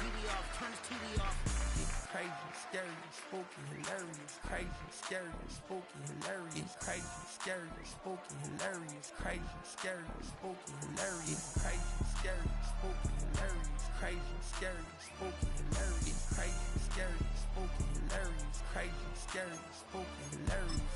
TV off. Turn his TV off. It's crazy, scary, spooky, hilarious. Crazy, scary, spooky, hilarious. Crazy, scary, spooky, hilarious. Crazy, scary, spooky, hilarious. Crazy, scary, spooky, hilarious. Crazy, scary, spooky, hilarious. Crazy, scary, spooky, hilarious. Crazy, scary, spooky, hilarious.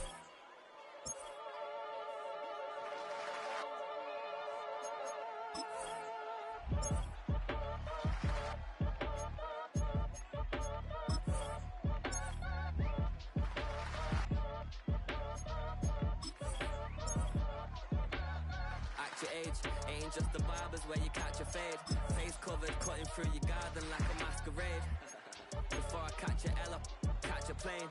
Ain't just the barbers where you catch a fade. Face covered, cutting through your garden like a masquerade. Before I catch a L up, catch a plane.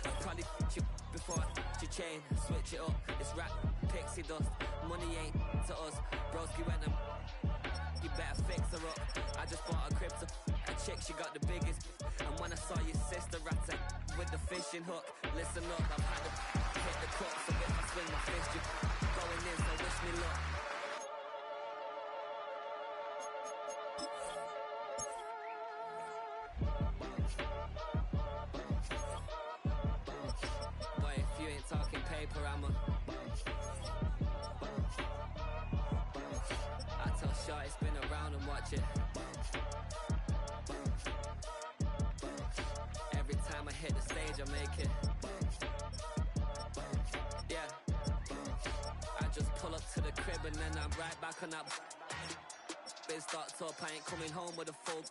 I'll probably f*** you before I f*** your chain. Switch it up, it's rap, pixie dust. Money ain't to us. Broski went and you better fix her up. I just bought a crib to a chick, she got the biggest. And when I saw your sister rat with the fishing hook, listen up, I've had to hit the cut. So if I swing my fist, you going in, so wish me luck. Boy, if you ain't talking paper, I'm a I tell Shorty spin around and watch it. Every time I hit the stage, I make it. Yeah. I just pull up to the crib and then I'm right back on that. Biz stocked up, I ain't coming home with a full.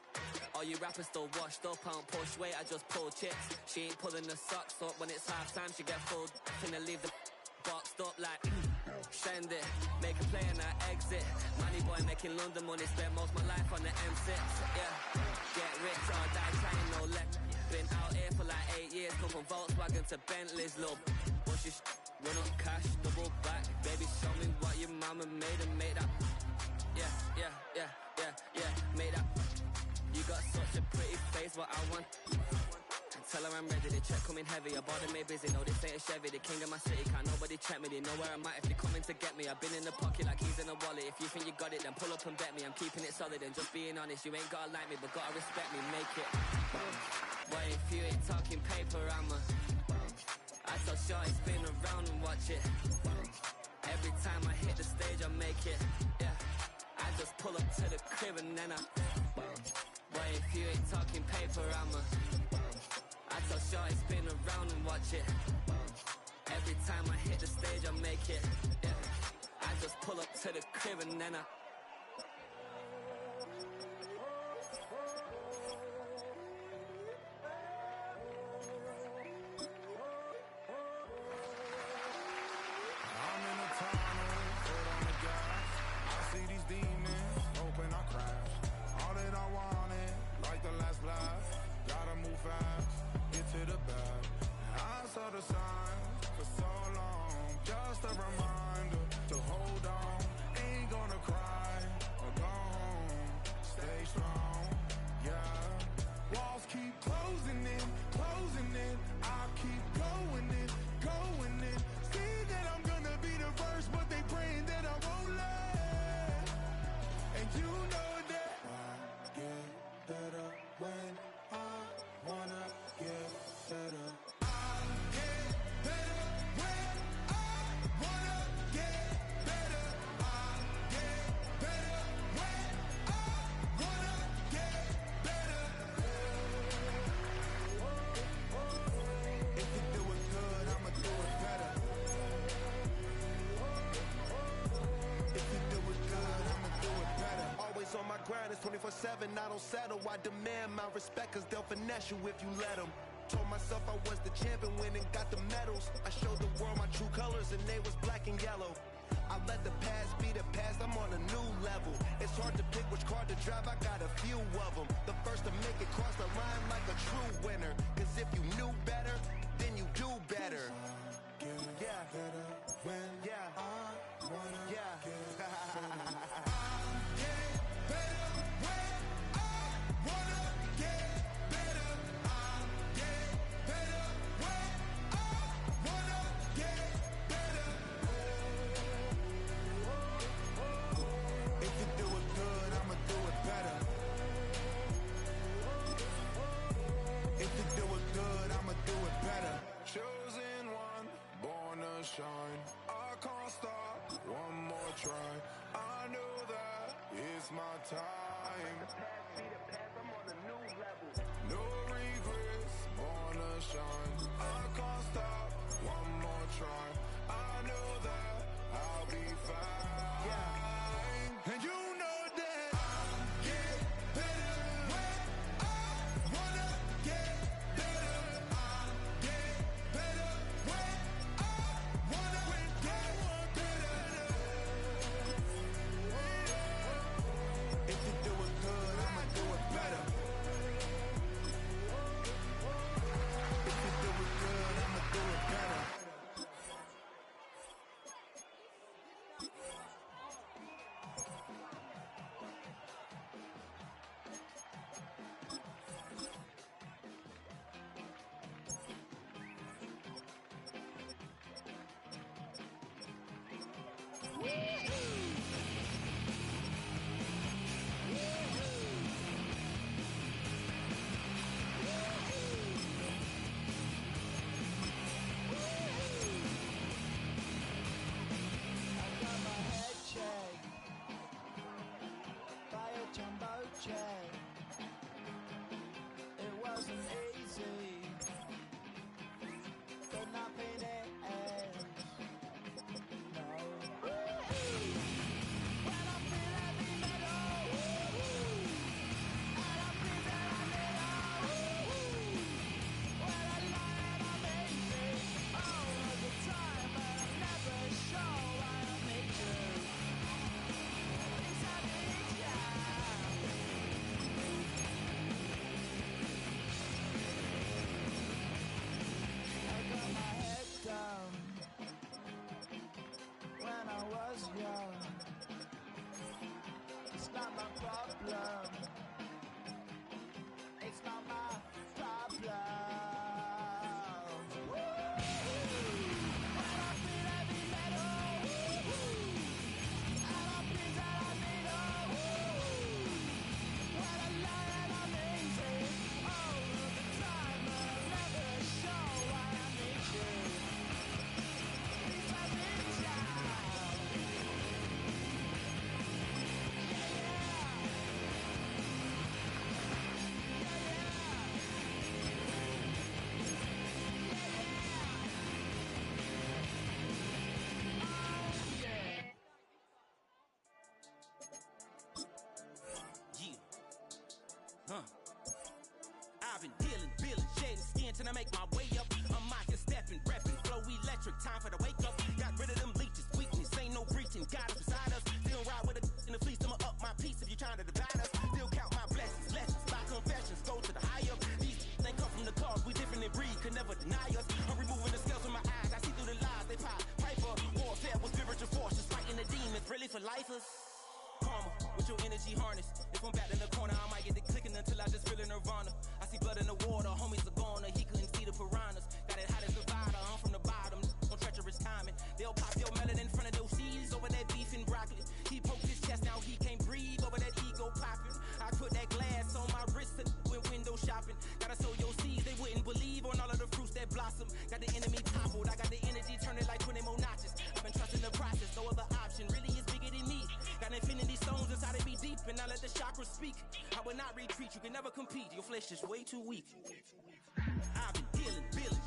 All you rappers still washed up, I don't push weight, I just pull chips. She ain't pulling the socks up, when it's half time she get full. Finna leave the boxed up like send it, make a play and I exit. Money boy making London money, spend most of my life on the M6. Yeah, get rich or die trying, no left. Been out here for like 8 years, come from Volkswagen to Bentley's, love. Bushy run up cash, double back. Baby, show me what your mama made and made that. Yeah, made that. You got such a pretty face, what I want. Tell her I'm ready, the check coming heavy. I bought them made busy, no this ain't a Chevy. The king of my city, can't nobody check me. They know where I'm at if you're coming to get me. I've been in the pocket like he's in a wallet. If you think you got it, then pull up and bet me. I'm keeping it solid and just being honest. You ain't gotta like me, but gotta respect me, make it. Boy, if you ain't talking paper, I'm a I tell Shorty spin around and watch it. Every time I hit the stage, I make it. Yeah, I just pull up to the crib and then I boy, if you ain't talking paper, I'm a I tell Shorty spin around and watch it. Every time I hit the stage, I make it. Yeah, I just pull up to the crib and then I on my grind, it's 24/7, I don't settle. I demand my respect, cause they'll finesse you if you let them. Told myself I was the champion, went and got the medals. I showed the world my true colors and they was black and yellow. I let the past be the past, I'm on a new level. It's hard to pick which car to drive, I got a few of them. The first to make it cross the line like a true winner. Cause if you knew better, then you do better. Yeah, time. No regrets, born to shine. I can't stop, one more try. I know that I'll be fine. Yeah. And you know that I get better when I wanna get better. I get better when I wanna get better. If you do it good, I'ma do it better. If you do it good, I'ma do it better. It wasn't easy, but nothing ends. No. When I feel heavy metal, and I feel that I need when I lie and I'm easy all of the time, but I'm never sure why I need you. Things I need you. Down when I was young. It's not my problem. It's not my problem. When I feel heavy metal, and I feel that I need when I lie and I'm easy all of the time, but I'm never sure why I need you. I've been dealing, shedding skin till I make my way up. I'm mocking, stepping, repping, flow electric, time for the wake up. Got rid of them leeches, weakness, ain't no breaching. God is beside us, still ride with a in the fleece. I'ma up my piece if you trying to divide us. Still count my blessings, lessons, my confessions, go to the high up. These they come from the cause, we different in breed, could never deny us. I'm removing the scales from my eyes, I see through the lies they pop. Piper, warfare with spiritual forces, fighting the demons, really for lifers. Karma, with your energy harness. If I'm back in the corner, I might get the clicking until I just feel a nirvana. I see blood in the water, homies are gone, he couldn't see the piranhas. Got it hot as Nevada, I'm from the bottom, no treacherous timing. They'll pop your melon in front of those seeds over that beef and broccoli. He poked his chest, now he can't breathe over that ego popping. I put that glass on my wrist and went window shopping. Gotta sow your seeds, they wouldn't believe on all of the fruits that blossom. Got the enemy toppled, I got the energy turning like 20 more notches. I've been trusting the process, no other option really is bigger than me. Got infinity stones inside of me deep, and I let the chakras speak. I will not retreat, you can never compete, your flesh is way too weak. I've been dealing,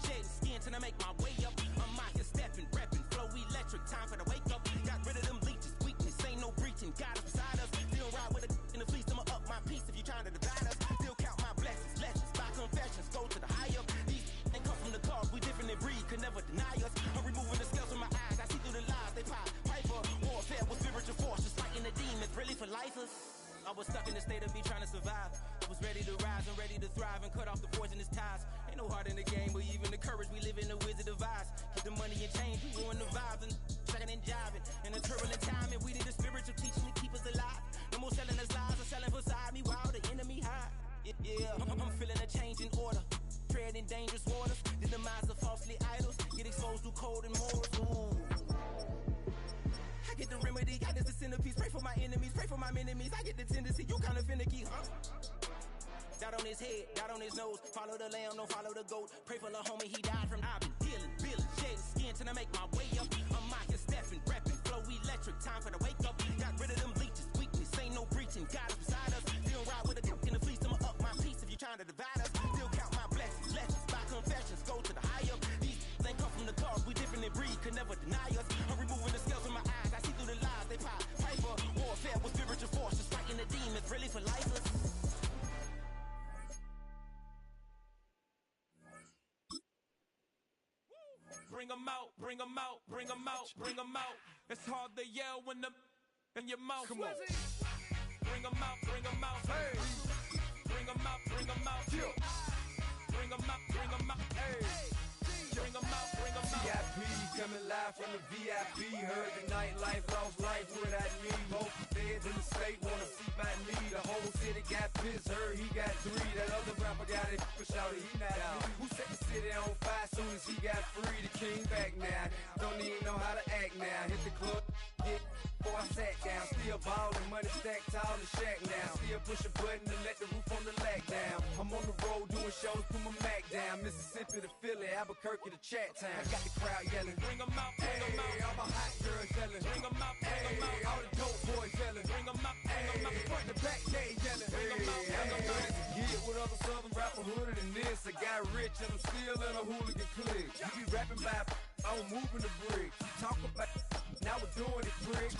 shedding skin till I make my way up. I'm mocking, stepping, repping, flow electric, time for the wake up. Got rid of them leeches, weakness, ain't no breaching. God is beside us, still ride with a in the fleece. I'ma up my piece if you trying to divide us. Still count my blessings, lessons, my confessions, go to the high up. These they come from the cause, we different in breed, could never deny us. I'm removing the scales from my eyes, I see through the lies they pop. Piper, warfare with spiritual forces, fighting the demons, really for lifers. I was stuck in the state of me trying to survive. I was ready to rise and ready to thrive and cut off the poisonous ties. Ain't no heart in the game, but even the courage we live in, the Wizard of Oz. Keep the money and change, we ruin the vibes and checking and jiving. In a turbulent time, and we need a spiritual teaching to keep us alive. No more selling us lies or selling beside me while the enemy hide. Yeah, I'm feeling a change in order. Treading dangerous waters, the demise of falsely idols. Get exposed through code and morals. Ooh. I get the remedy, God is the centerpiece. Pray for my enemies, pray for my enemies. I get the tendency, you kinda finicky, huh? Dot on his head, dot on his nose. Follow the lamb, don't follow the goat. Pray for the homie, he died from. I've been dealing, shedding skin till I make my way up. I'm mocking, stepping, repping, flow electric, time for the wake up. Got rid of them leeches, weakness, ain't no breach. preaching, God is beside us. Still ride with a in the fleece, I'ma up my piece if you're trying to divide us. Still count my blessings, lessons by confessions, go to the higher. These ain't come from the cars, we different in breed, could never deny us. I'm removing the scales from my eyes, I see through the lies they pop. Piper, warfare with spiritual forces, fighting the demons, really for lifers. Bring 'em out, bring 'em out, bring 'em out, bring 'em out. It's hard to yell when the in your mouth. Come on. Bring 'em out, bring 'em out. Hey. Bring 'em out, bring 'em out. Bring 'em out, bring 'em out. Hey. Bring 'em out, bring 'em out. VIP coming live from the VIP. Heard the nightlife, lost life without me. Both feds in the state wanna see by me. The whole city got pissed, heard he got 3. That other rapper got it, but shouted he not out. Who set the city on fire soon as he got free? The king back now, don't even know how to act now. Hit the club, get before I sat down. Still ballin', money stacked tall in the shack now. Still push a button to let the roof on the lag down. I'm on the road doing shows, put my Mac down. Mississippi to Philly, Albuquerque to Chat Town. I got the crowd yelling, bring 'em out, bring 'em out. All my hot girls yelling, bring 'em out, bring 'em out. All the dope boys yelling, bring 'em out, bring 'em out. Front to back, they yelling, bring 'em out, bring 'em out. Get with other southern rapper hooded than this. I got rich and I'm still in a hooligan clique. You be rapping by, I'm moving the bricks. You talk about, now we're doing it quick.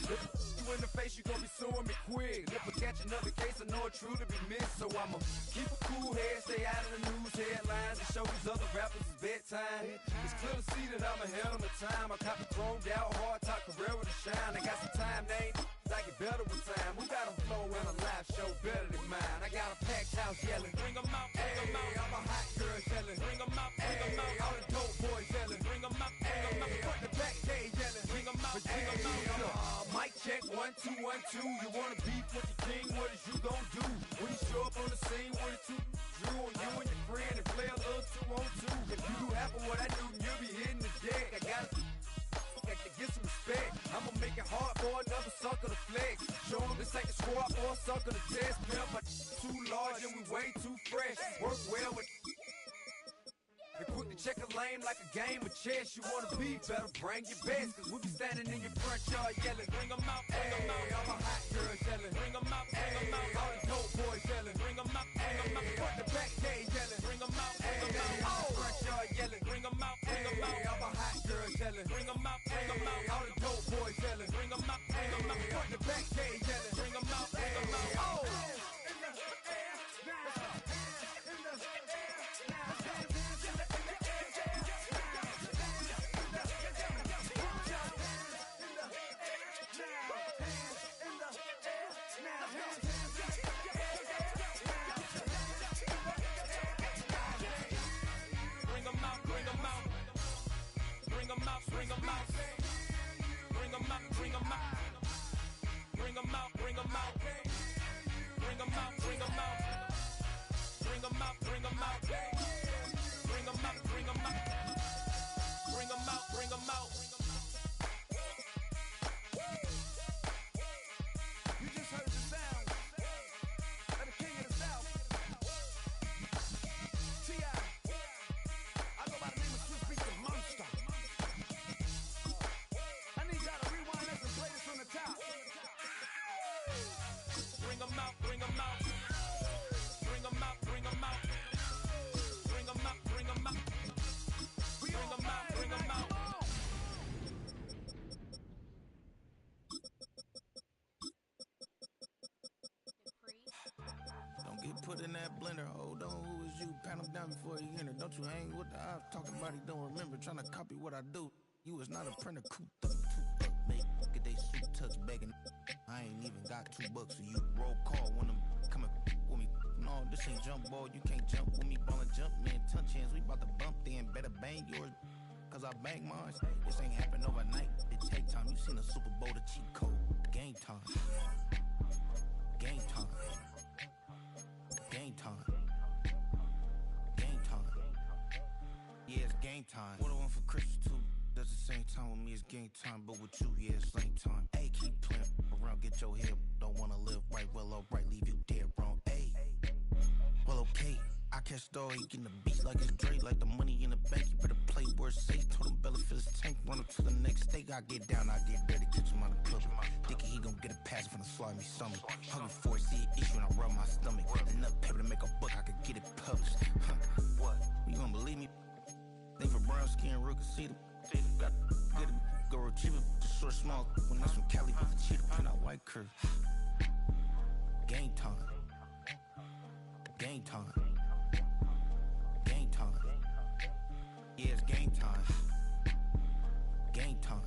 You in the face, you gon' be suing me quick. If I catch another case, I know it truly be missed. So I'ma keep a cool head, stay out of the news headlines, and show these other rappers it's bedtime. It's clear to see that I'm ahead of my time. I cop the chromed out, hard top career with a shine. I got some time, name, I get better with time. We got a flow and a live show better than mine. I got a packed house yelling, bring 'em out, bring 'em out. All my hot girls yelling, bring 'em out, bring 'em out. All the dope boys yelling, bring 'em out, bring 'em out. Front to back, they yelling, bring 'em out, bring 'em out. Mic check, 1 2 1 2. You wanna beef with the king? What is you gon' do when you show up on the scene with a 2 Drew on you and your friend and play a little 2 on 2? If you do half of what I do, you'll be hitting the deck. I gotta get some respect. I'ma make it hard for another sucker to flex. Show 'em this ain't the squad for a sucker to test. Man, my too large and we way too fresh. Work well with and quick to check a lane like a game of chess. You wanna be better, bring your best. Cause we be standing in your front yard yelling, bring 'em out, bring 'em out. All my hot girls yelling, bring 'em out, bring 'em out. All the dope boys yelling, bring 'em out, bring 'em out. Front to back, they yelling, bring 'em out, bring 'em out. All the front yard yelling, bring 'em out, bring 'em out. All my hot girls yelling, bring 'em out, bring 'em out. All the dope boys yelling, bring 'em out, bring 'em out. Front to back, they yelling, bring 'em out, bring 'em out. Oh! Bring 'em out, bring 'em out, bring 'em out, bring 'em out, bring 'em out, bring 'em out, bring 'em out, bring 'em out, bring 'em out, bring 'em out, bring 'em out, bring 'em out, bring 'em out. You just heard the sound of the king of the South, T.I. I go by the name of Swiss Beats the Monster. I need y'all to rewind this and play this from the top. Bring 'em out, bring 'em out, bring 'em out, bring 'em out, bring 'em out, bring 'em out, bring 'em out, bring 'em out. Don't get put in that blender. Hold on, who is you? Pat him down before you enter. Don't you hang with the ops talking about he don't remember. Trying to copy what I do. You is not a printer. Coop up, make get they suit tucks begging. I ain't even got $2, so you roll call when I'm coming with me. No, this ain't jump ball. You can't jump with me. Ballin' jump, man. Touch hands. We bout to bump then. Better bang yours, cause I bang mine. This ain't happen overnight. It take time. You seen the Super Bowl, the cheat code. Game time. Game time. Game time. Game time. Yeah, it's game time. What I want for Christmas too. That's the same time with me, it's game time. But with you, yeah, it's lame time. Hey, keep playing around, get your head. Don't wanna live right, well, alright, leave you dead wrong. Hey, well, okay. I catch dog, he getting the beat like it's Drake, like the money in the bank. You better play where it's safe. Told him Bella fill his tank, run up to the next state. I get down, I get dirty, catch him on the club. Dickie, he gon' get a pass from the slimy stomach. Hungry for it, see it issue, and I rub my stomach. Enough paper to make a buck, I could get it published. What? You gonna believe me? Think for brown skin, real can see them. Got get it, go retrieve it, just short, small. When that's from Cali, with the cheetah print out white curve. Game time. Game time. Game time. Yeah, it's game time. Game time.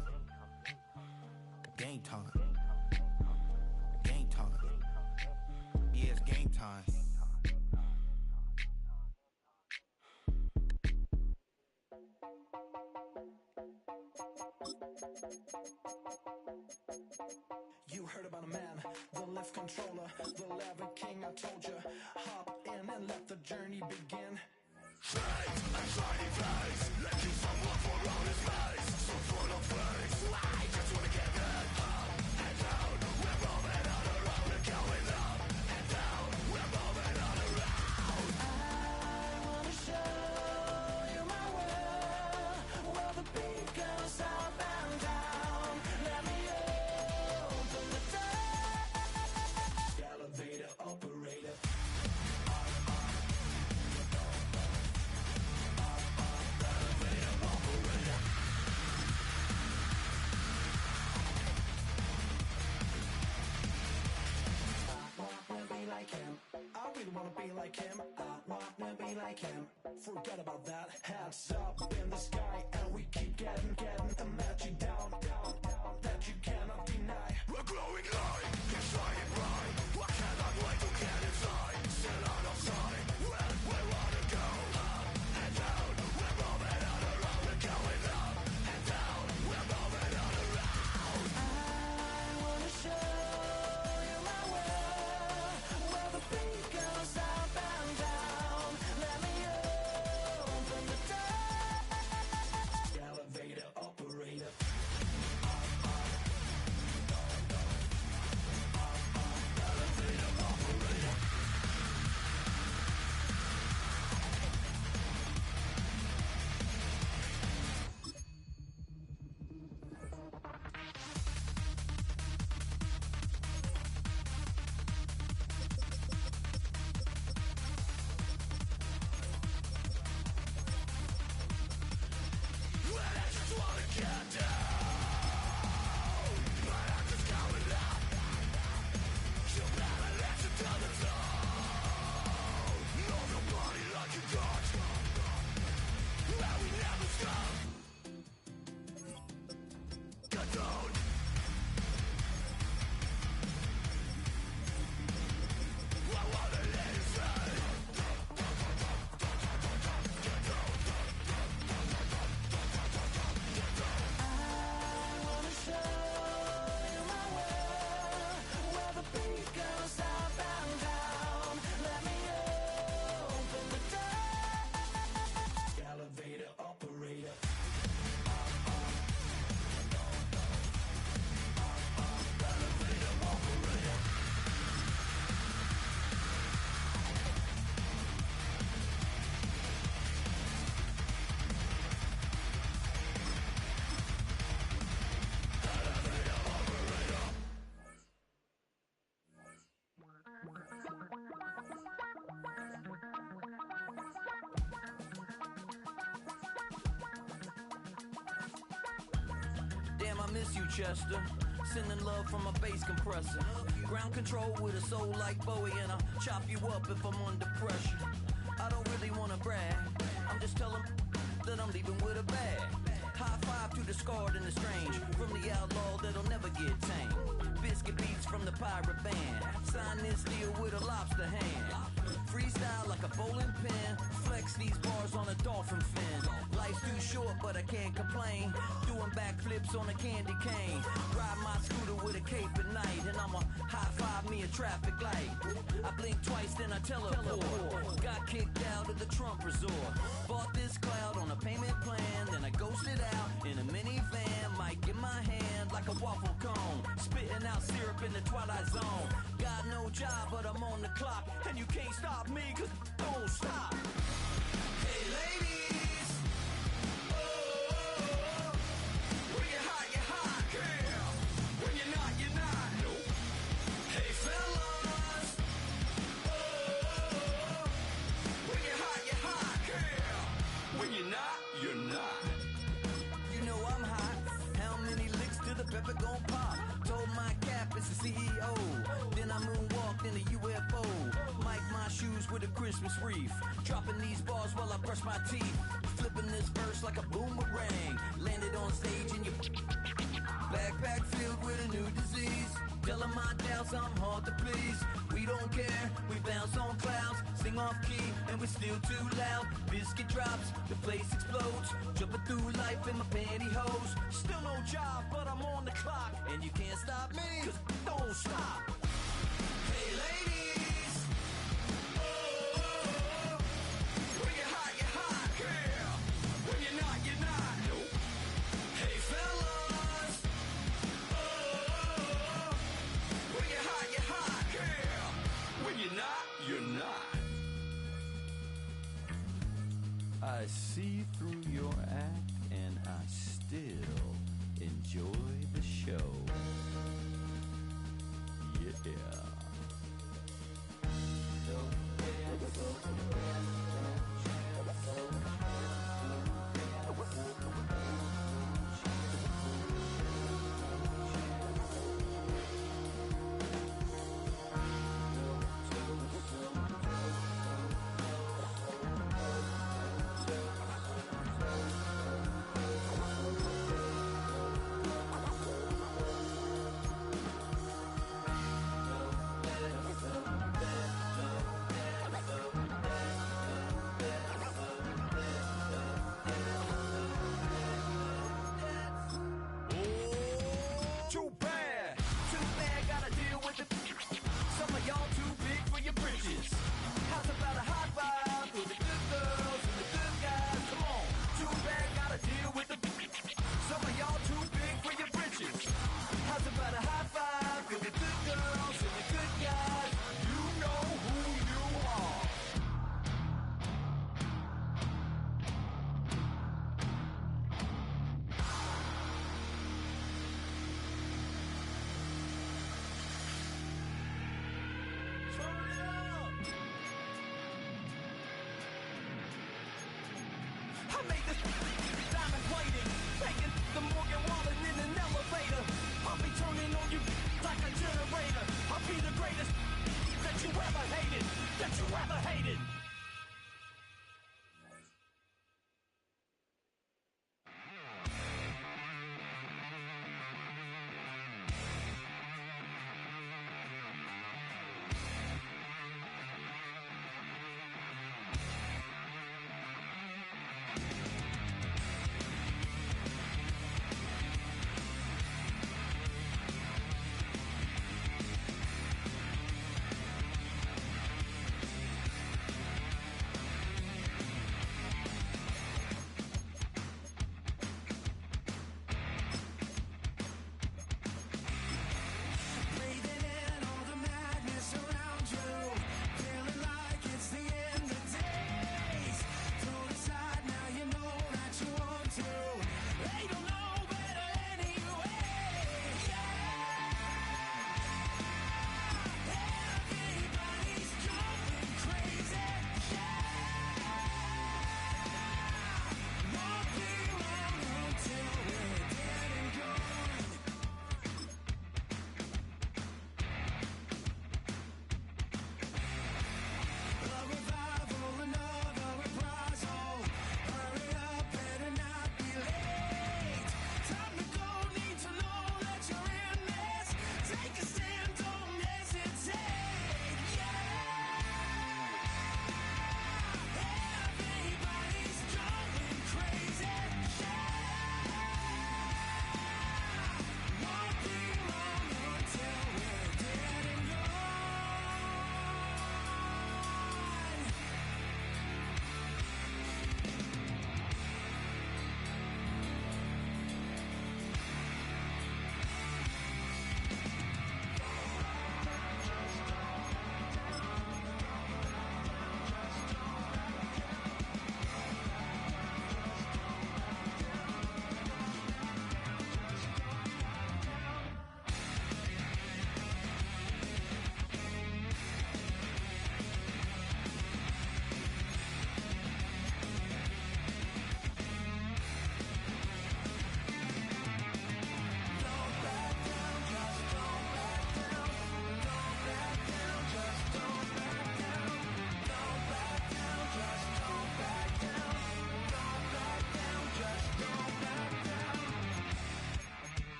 Game time. Game time. Yeah, it's game time. You heard about a man, the lift controller, the lever king, I told you. Hop in and let the journey begin. Fate, a shiny face, looking someone for all his face. So full of face, I just wanna get that up and down. We're moving on around, we're going up and down. We're moving on around. I wanna show you my world, where the beat goes up and down. Let me open the door. Elevator operator. Like him, I really wanna be like him. I wanna be like him. Forget about that. Hands up in the sky, and we keep getting a magic down that you cannot deny. We're glowing light, it's shining bright. I cannot wait to get inside. Still out of sight. When we wanna go up and down, we're moving on around. We're going up and down. We're moving on around. I wanna show. Damn, I miss you, Chester. Sending love from a bass compressor. Ground control with a soul like Bowie, and I'll chop you up if I'm under pressure. I don't really wanna brag, I'm just telling that I'm leaving with a bag. High five to the scarred and the strange, from the outlaw that'll never get tamed. Biscuit beats from the pirate band, sign this deal with a lobster hand. Freestyle like a bowling pin, flex these bars bars on a dolphin fin. Life's too short, but I can't complain. Doing backflips on a candy cane. Ride my scooter with a cape at night, and I'ma high-five me a traffic light. I blink twice, then I teleport. Got kicked out of the Trump resort. Bought this cloud on a payment plan, then I ghosted out in a minivan. Might get my hand like a waffle cone, spitting out syrup in the twilight zone. Got no job, but I'm on the clock, and you can't stop me, cause don't stop. Hey ladies, oh, when you're hot, girl. When you're not, nope. Hey fellas, oh, when you're hot, girl. When you're not. You know I'm hot. How many licks till the pepper gon' pop? Told my cap it's the CEO. Then I moonwalked in a UFO. Mic my shoes with a Christmas wreath. Dropping these bars while I brush my teeth. Flipping this verse like a boomerang. Landed on stage in your backpack filled with a new disease. Telling my doubts I'm hard to please. We don't care, we bounce on clouds. Sing off key and we're still too loud. Biscuit drops, the place explodes. Jumping through life in my pantyhose. Still no job, but I'm on the clock. And you can't stop me, cause don't stop. Hey ladies, oh, when you're hot, girl. When you're not, nope. Hey fellas, oh, when you're hot, girl. When you're not. I see through your act and I still enjoy the show. Yeah. I made this diamond plating, taking the Morgan Wallen in an elevator. I'll be turning on you like a generator. I'll be the greatest that you ever hated.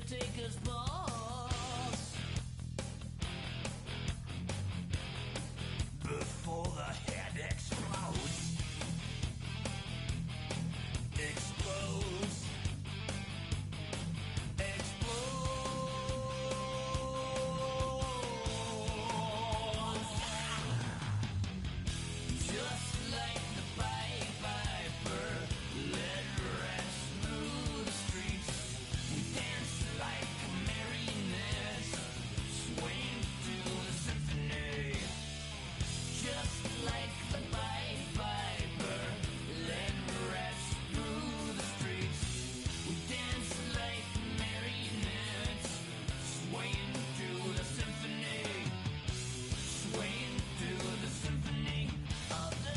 Undertaker's boss. Before the head explodes. Explodes. Explodes. Just like the Pied Piper, led rats through the streets. We dance like marionettes, swing to the symphony. Just like the Pied Piper, led rats through the streets. We dance like marionettes, swaying to the symphony. Swaying to the symphony of the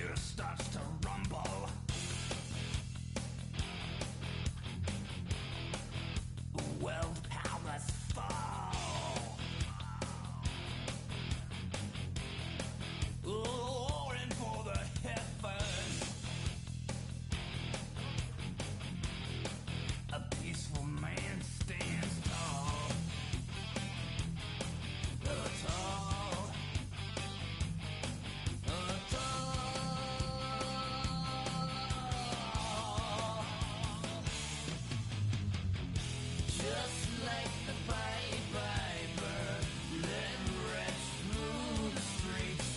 earth starts to rumble. World powers fall. Roaring for the heavens. A peaceful man stands tall. Tall. Just like the Pied Piper, led rats through the streets.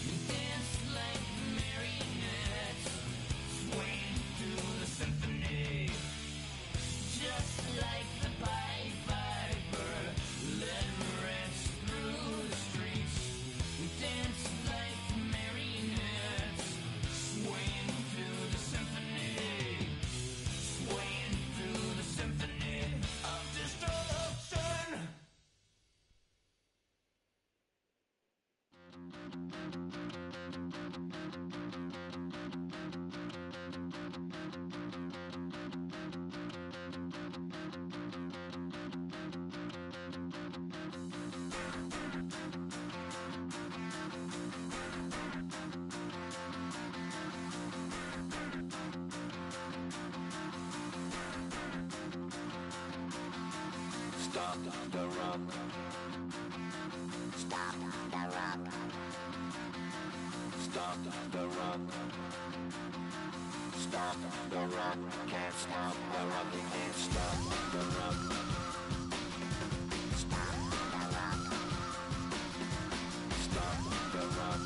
You dance like marionettes, swaying to the symphony. Just like the Pied Piper, led rats through the streets. You dance like marionettes, swaying to the symphony. Swaying through the symphony of destruction. Stop the rock. Stop the rock. Stop the rock. Stop the rock. Can't stop the rock. You can't stop the rock. Stop the rock. Stop the rock.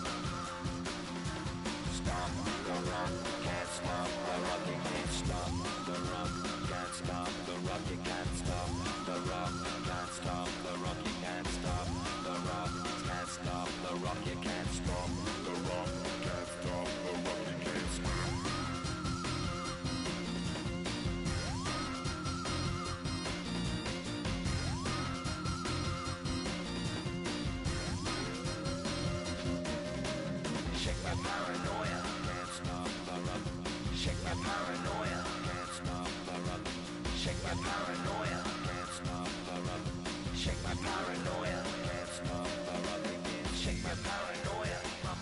Stop the rock. Can't stop the rock. You can't stop the rock. Can't stop the rock. You can't stop the rock. Can't stop the rock. You can't stop the rock. Can't stop the rock. You can't stop the rock. Can't stop the rock. You can't stop. Shake my paranoia, can't stop the rock. Shake my paranoia, can't stop the rock. Shake my paranoia, can't stop the rock. Shake my paranoia, can't stop the rock. Shake my paranoia, I'm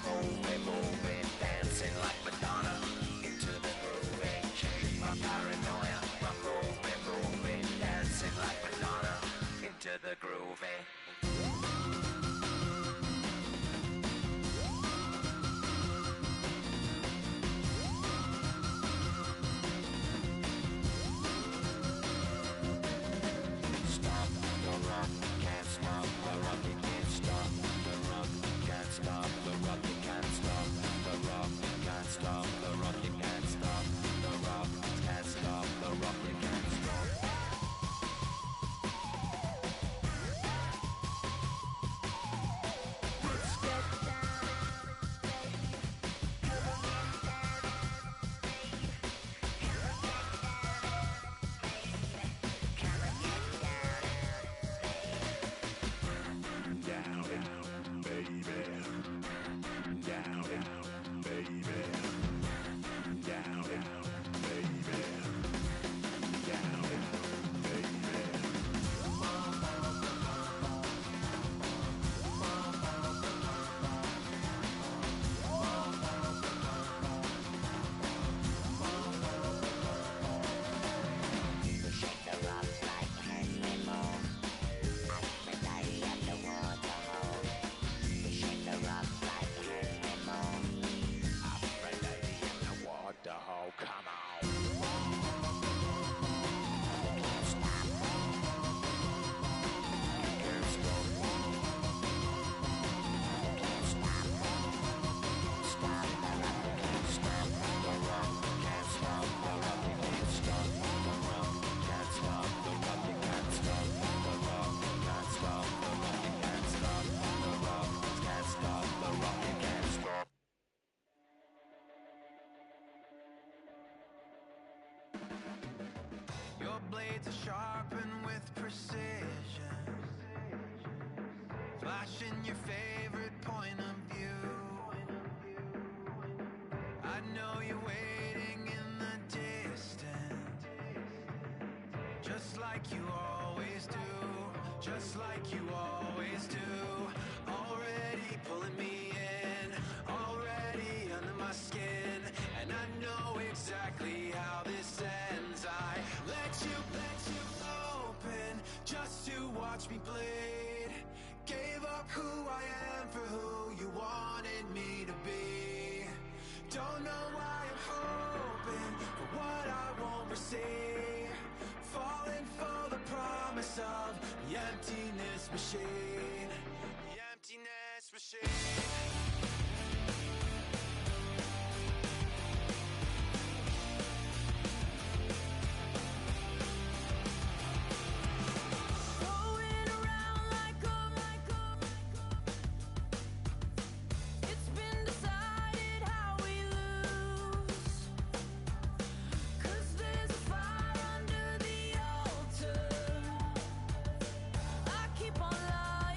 moving, dancing like Madonna into the groove. Shake my paranoia, I'm moving, dancing like Madonna into the groove. Stop the rock. Can't stop the blades are sharpened with precision, flashing your favorite point of view. I know you're waiting in the distance, just like you always do, just like you always do. Already pulling me in, already under my skin, and I know exactly how this ends. I let you open just to watch me bleed. Gave up who I am for who you wanted me to be. Don't know why I'm hoping for what I won't receive. Falling for the promise of the emptiness machine. The emptiness machine. Keep on lying.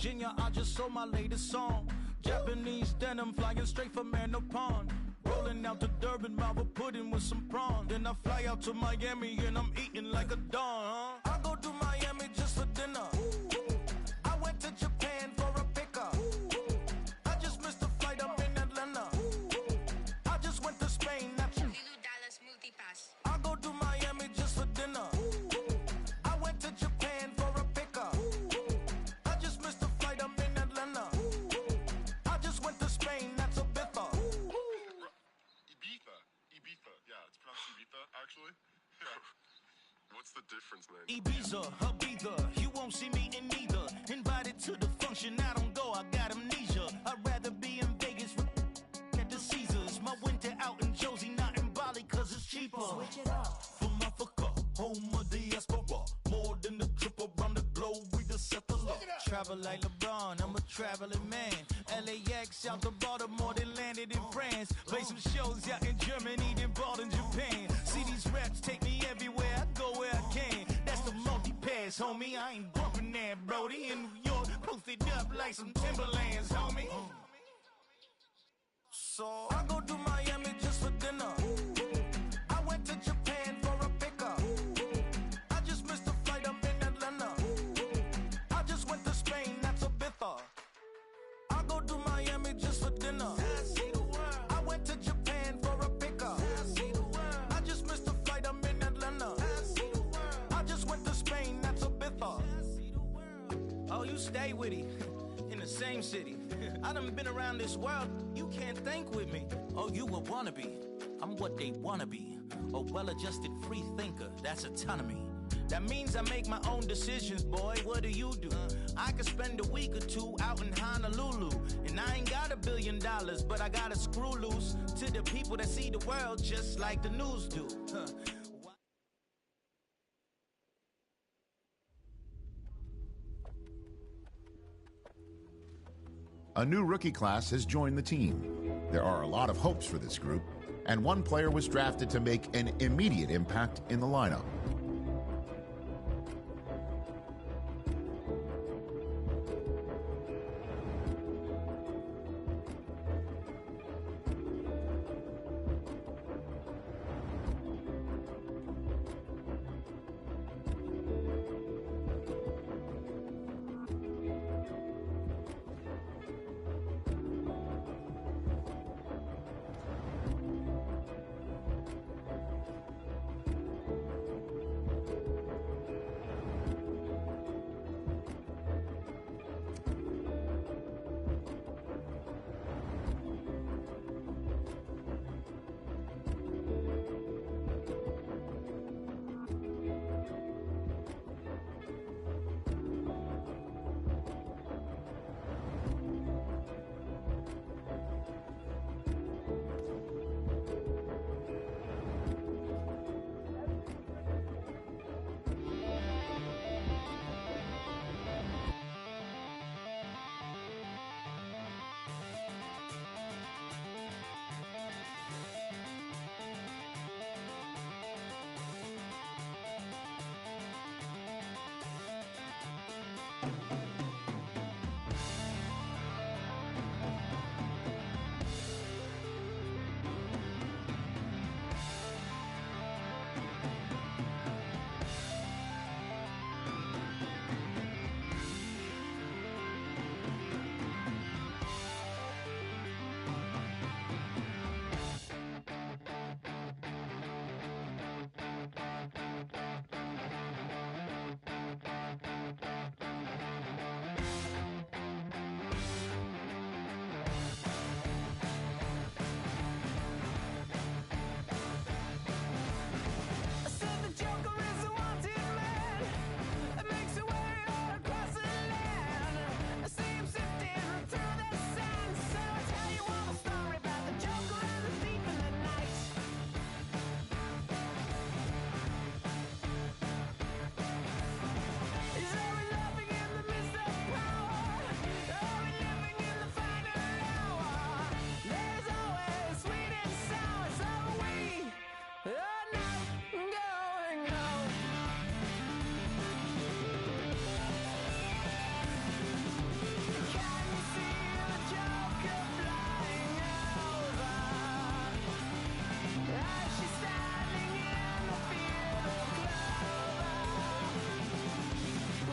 Virginia, I just sold my latest song. Japanese denim flying straight from Pond. Rolling out to Durban, Marvel pudding with some prawn. Then I fly out to Miami and I'm eating like a don, huh? I go to Miami just for dinner. I went to Japan for a pickup. I just missed the flight, I'm in Atlanta. I just went to Spain, not you. I go to Miami just for dinner. I went to Japan for a pickup. I just missed the flight, I'm in Atlanta. I just went to Spain, that's a bither. Ibiza. Yeah, it's pronounced Ibiza, actually. Yeah. What's the difference, man? Ibiza, Ibiza, you won't see me in neither. Invited to the function, I don't go, I got amnesia. I'd rather be in Vegas at the Caesars. My winter out in Josie, not in Bali, cause it's cheaper. Switch it up. From Africa, home of the diaspora. More than the trip around the globe, we just set the law. Travel like LeBron, I'm a traveling man. LAX out to Baltimore, then landed in France. Play some shows out in Germany, then bought in Japan. See these raps take me everywhere, I go where I can. That's the multi-pass, homie. I ain't bumping that, Brody. In New York, posted up like some Timberlands, homie. So I go to Miami just for dinner. I went to Japan for a pickup. I just missed the flight, I'm in Atlanta. I just went to Spain, that's a bither. I go to Miami just for dinner. I went to Japan for a pickup. I just missed the flight, I'm in Atlanta. I just went to Spain, that's a bither. Oh, you stay with it. In the same city. I done been around this world, you can't think with me. Oh, you a wannabe, I'm what they wanna be. A well-adjusted free thinker, that's autonomy. That means I make my own decisions, boy, what do you do? I could spend a week or two out in Honolulu. And I ain't got $1 billion, but I got a screw loose to the people that see the world just like the news do. A new rookie class has joined the team. There are a lot of hopes for this group, and one player was drafted to make an immediate impact in the lineup.